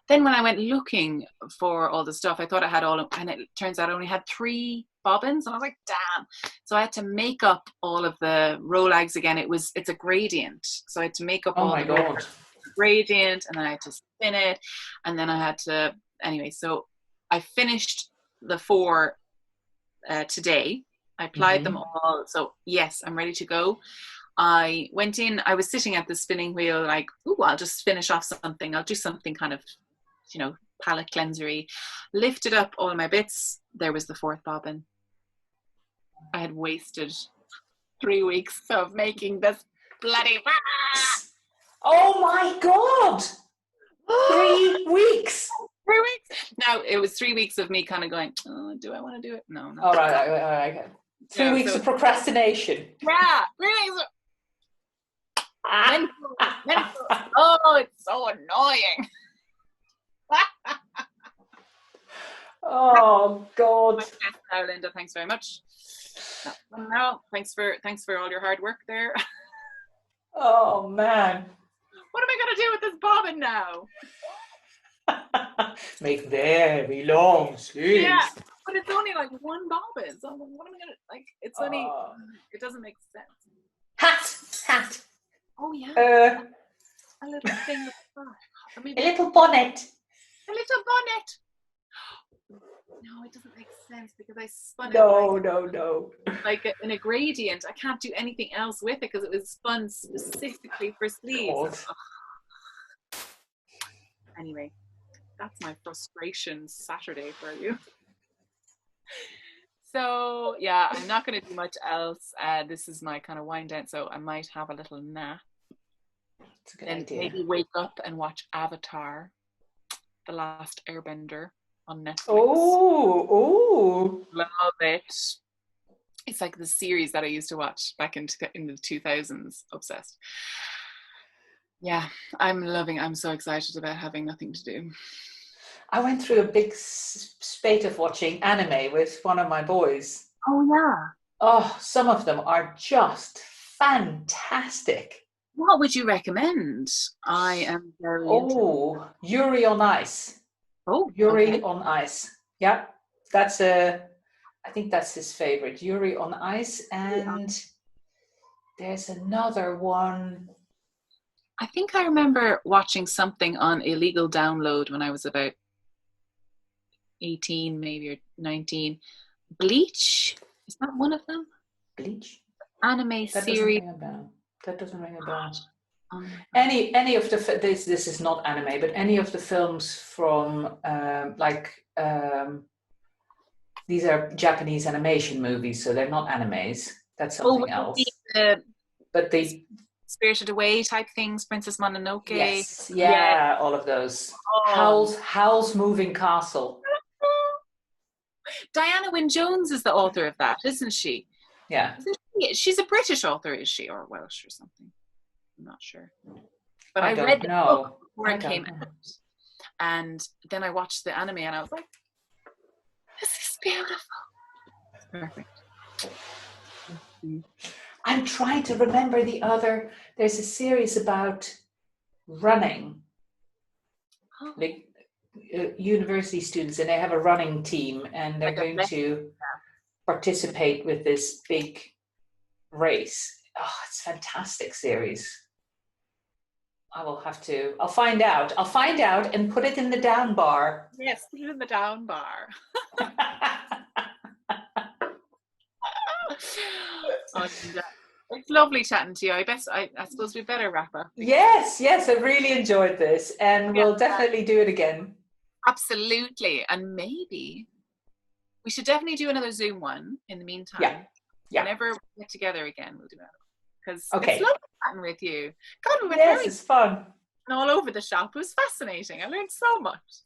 Then when I went looking for all the stuff, I thought I had all, and it turns out I only had 3 bobbins, and I was like, damn. So I had to make up all of the rolags again. It's a gradient. So I had to make up all the gradient, and then I had to spin it, and then I had to, anyway, so I finished the 4 today. I applied them all. So yes, I'm ready to go. I went in, I was sitting at the spinning wheel like, ooh, I'll just finish off something. I'll do something kind of palette cleansery. Lifted up all my bits. There was the fourth bobbin. I had wasted 3 weeks of making this bloody. Oh my God! 3 weeks. 3 weeks. Now it was 3 weeks of me kind of going, oh, do I want to do it? No. All right. Okay. 3 weeks of procrastination. Yeah, 3 weeks. Mental. Oh, it's so annoying. Oh God. Now, Linda, thanks very much. No, thanks for all your hard work there. Oh man. What am I gonna do with this bobbin now? Make very long sleeves. Yeah, but it's only like one bobbin. So what am I gonna like? It's only. It doesn't make sense. Hat. Oh yeah. A little thing. A little bonnet. A little bonnet. No, it doesn't make sense because I spun No. Like in a gradient. I can't do anything else with it because it was spun specifically for sleeves. Anyway, that's my frustration Saturday for you. So yeah, I'm not going to do much else. This is my kind of wind down, so I might have a little nap. That's a good and idea. Maybe wake up and watch Avatar, The Last Airbender on Netflix. Oh, love it. It's like the series that I used to watch back in the 2000s. Obsessed. Yeah, I'm so excited about having nothing to do. I went through a big spate of watching anime with one of my boys. Oh yeah. Oh, some of them are just fantastic. What would you recommend? I am very interested. Yuri on Ice. Yuri on Ice. Yeah, I think that's his favorite. Yuri on Ice, and there's another one. I think I remember watching something on illegal download when I was about 18, maybe, or 19. Bleach? Is that one of them? Bleach? Anime series. That doesn't ring a bell. Any of the this is not anime, but any of the films from these are Japanese animation movies, so they're not animes. That's something else. But the Spirited Away type things, Princess Mononoke. Yes, yeah, all of those. Howl's Moving Castle. Diana Wynne Jones is the author of that, isn't she? Yeah. She's a British author, is she, or Welsh or something? I'm not sure. But I read the book before it came out. And then I watched the anime and I was like, this is beautiful. Perfect. I'm trying to remember there's a series about running. Like university students, and they have a running team, and they're going to participate with this big race. Oh, it's a fantastic series. I'll find out and put it in the down bar. Yes, put it in the down bar. It's lovely chatting to you. I suppose we better wrap up. Yes, I really enjoyed this, and we'll definitely do it again. Absolutely. And maybe we should definitely do another Zoom one in the meantime. Yeah. Whenever we get together again, we'll do that. Because it's lovely chatting with you. God, it's fun. All over the shop. It was fascinating. I learned so much.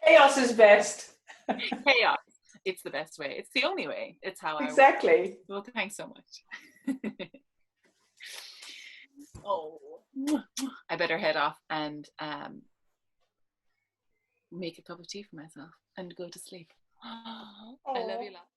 Chaos is best. Chaos. It's the best way. It's the only way. It's how Exactly. Well, thanks so much. I better head off and make a cup of tea for myself and go to sleep. I love you, love.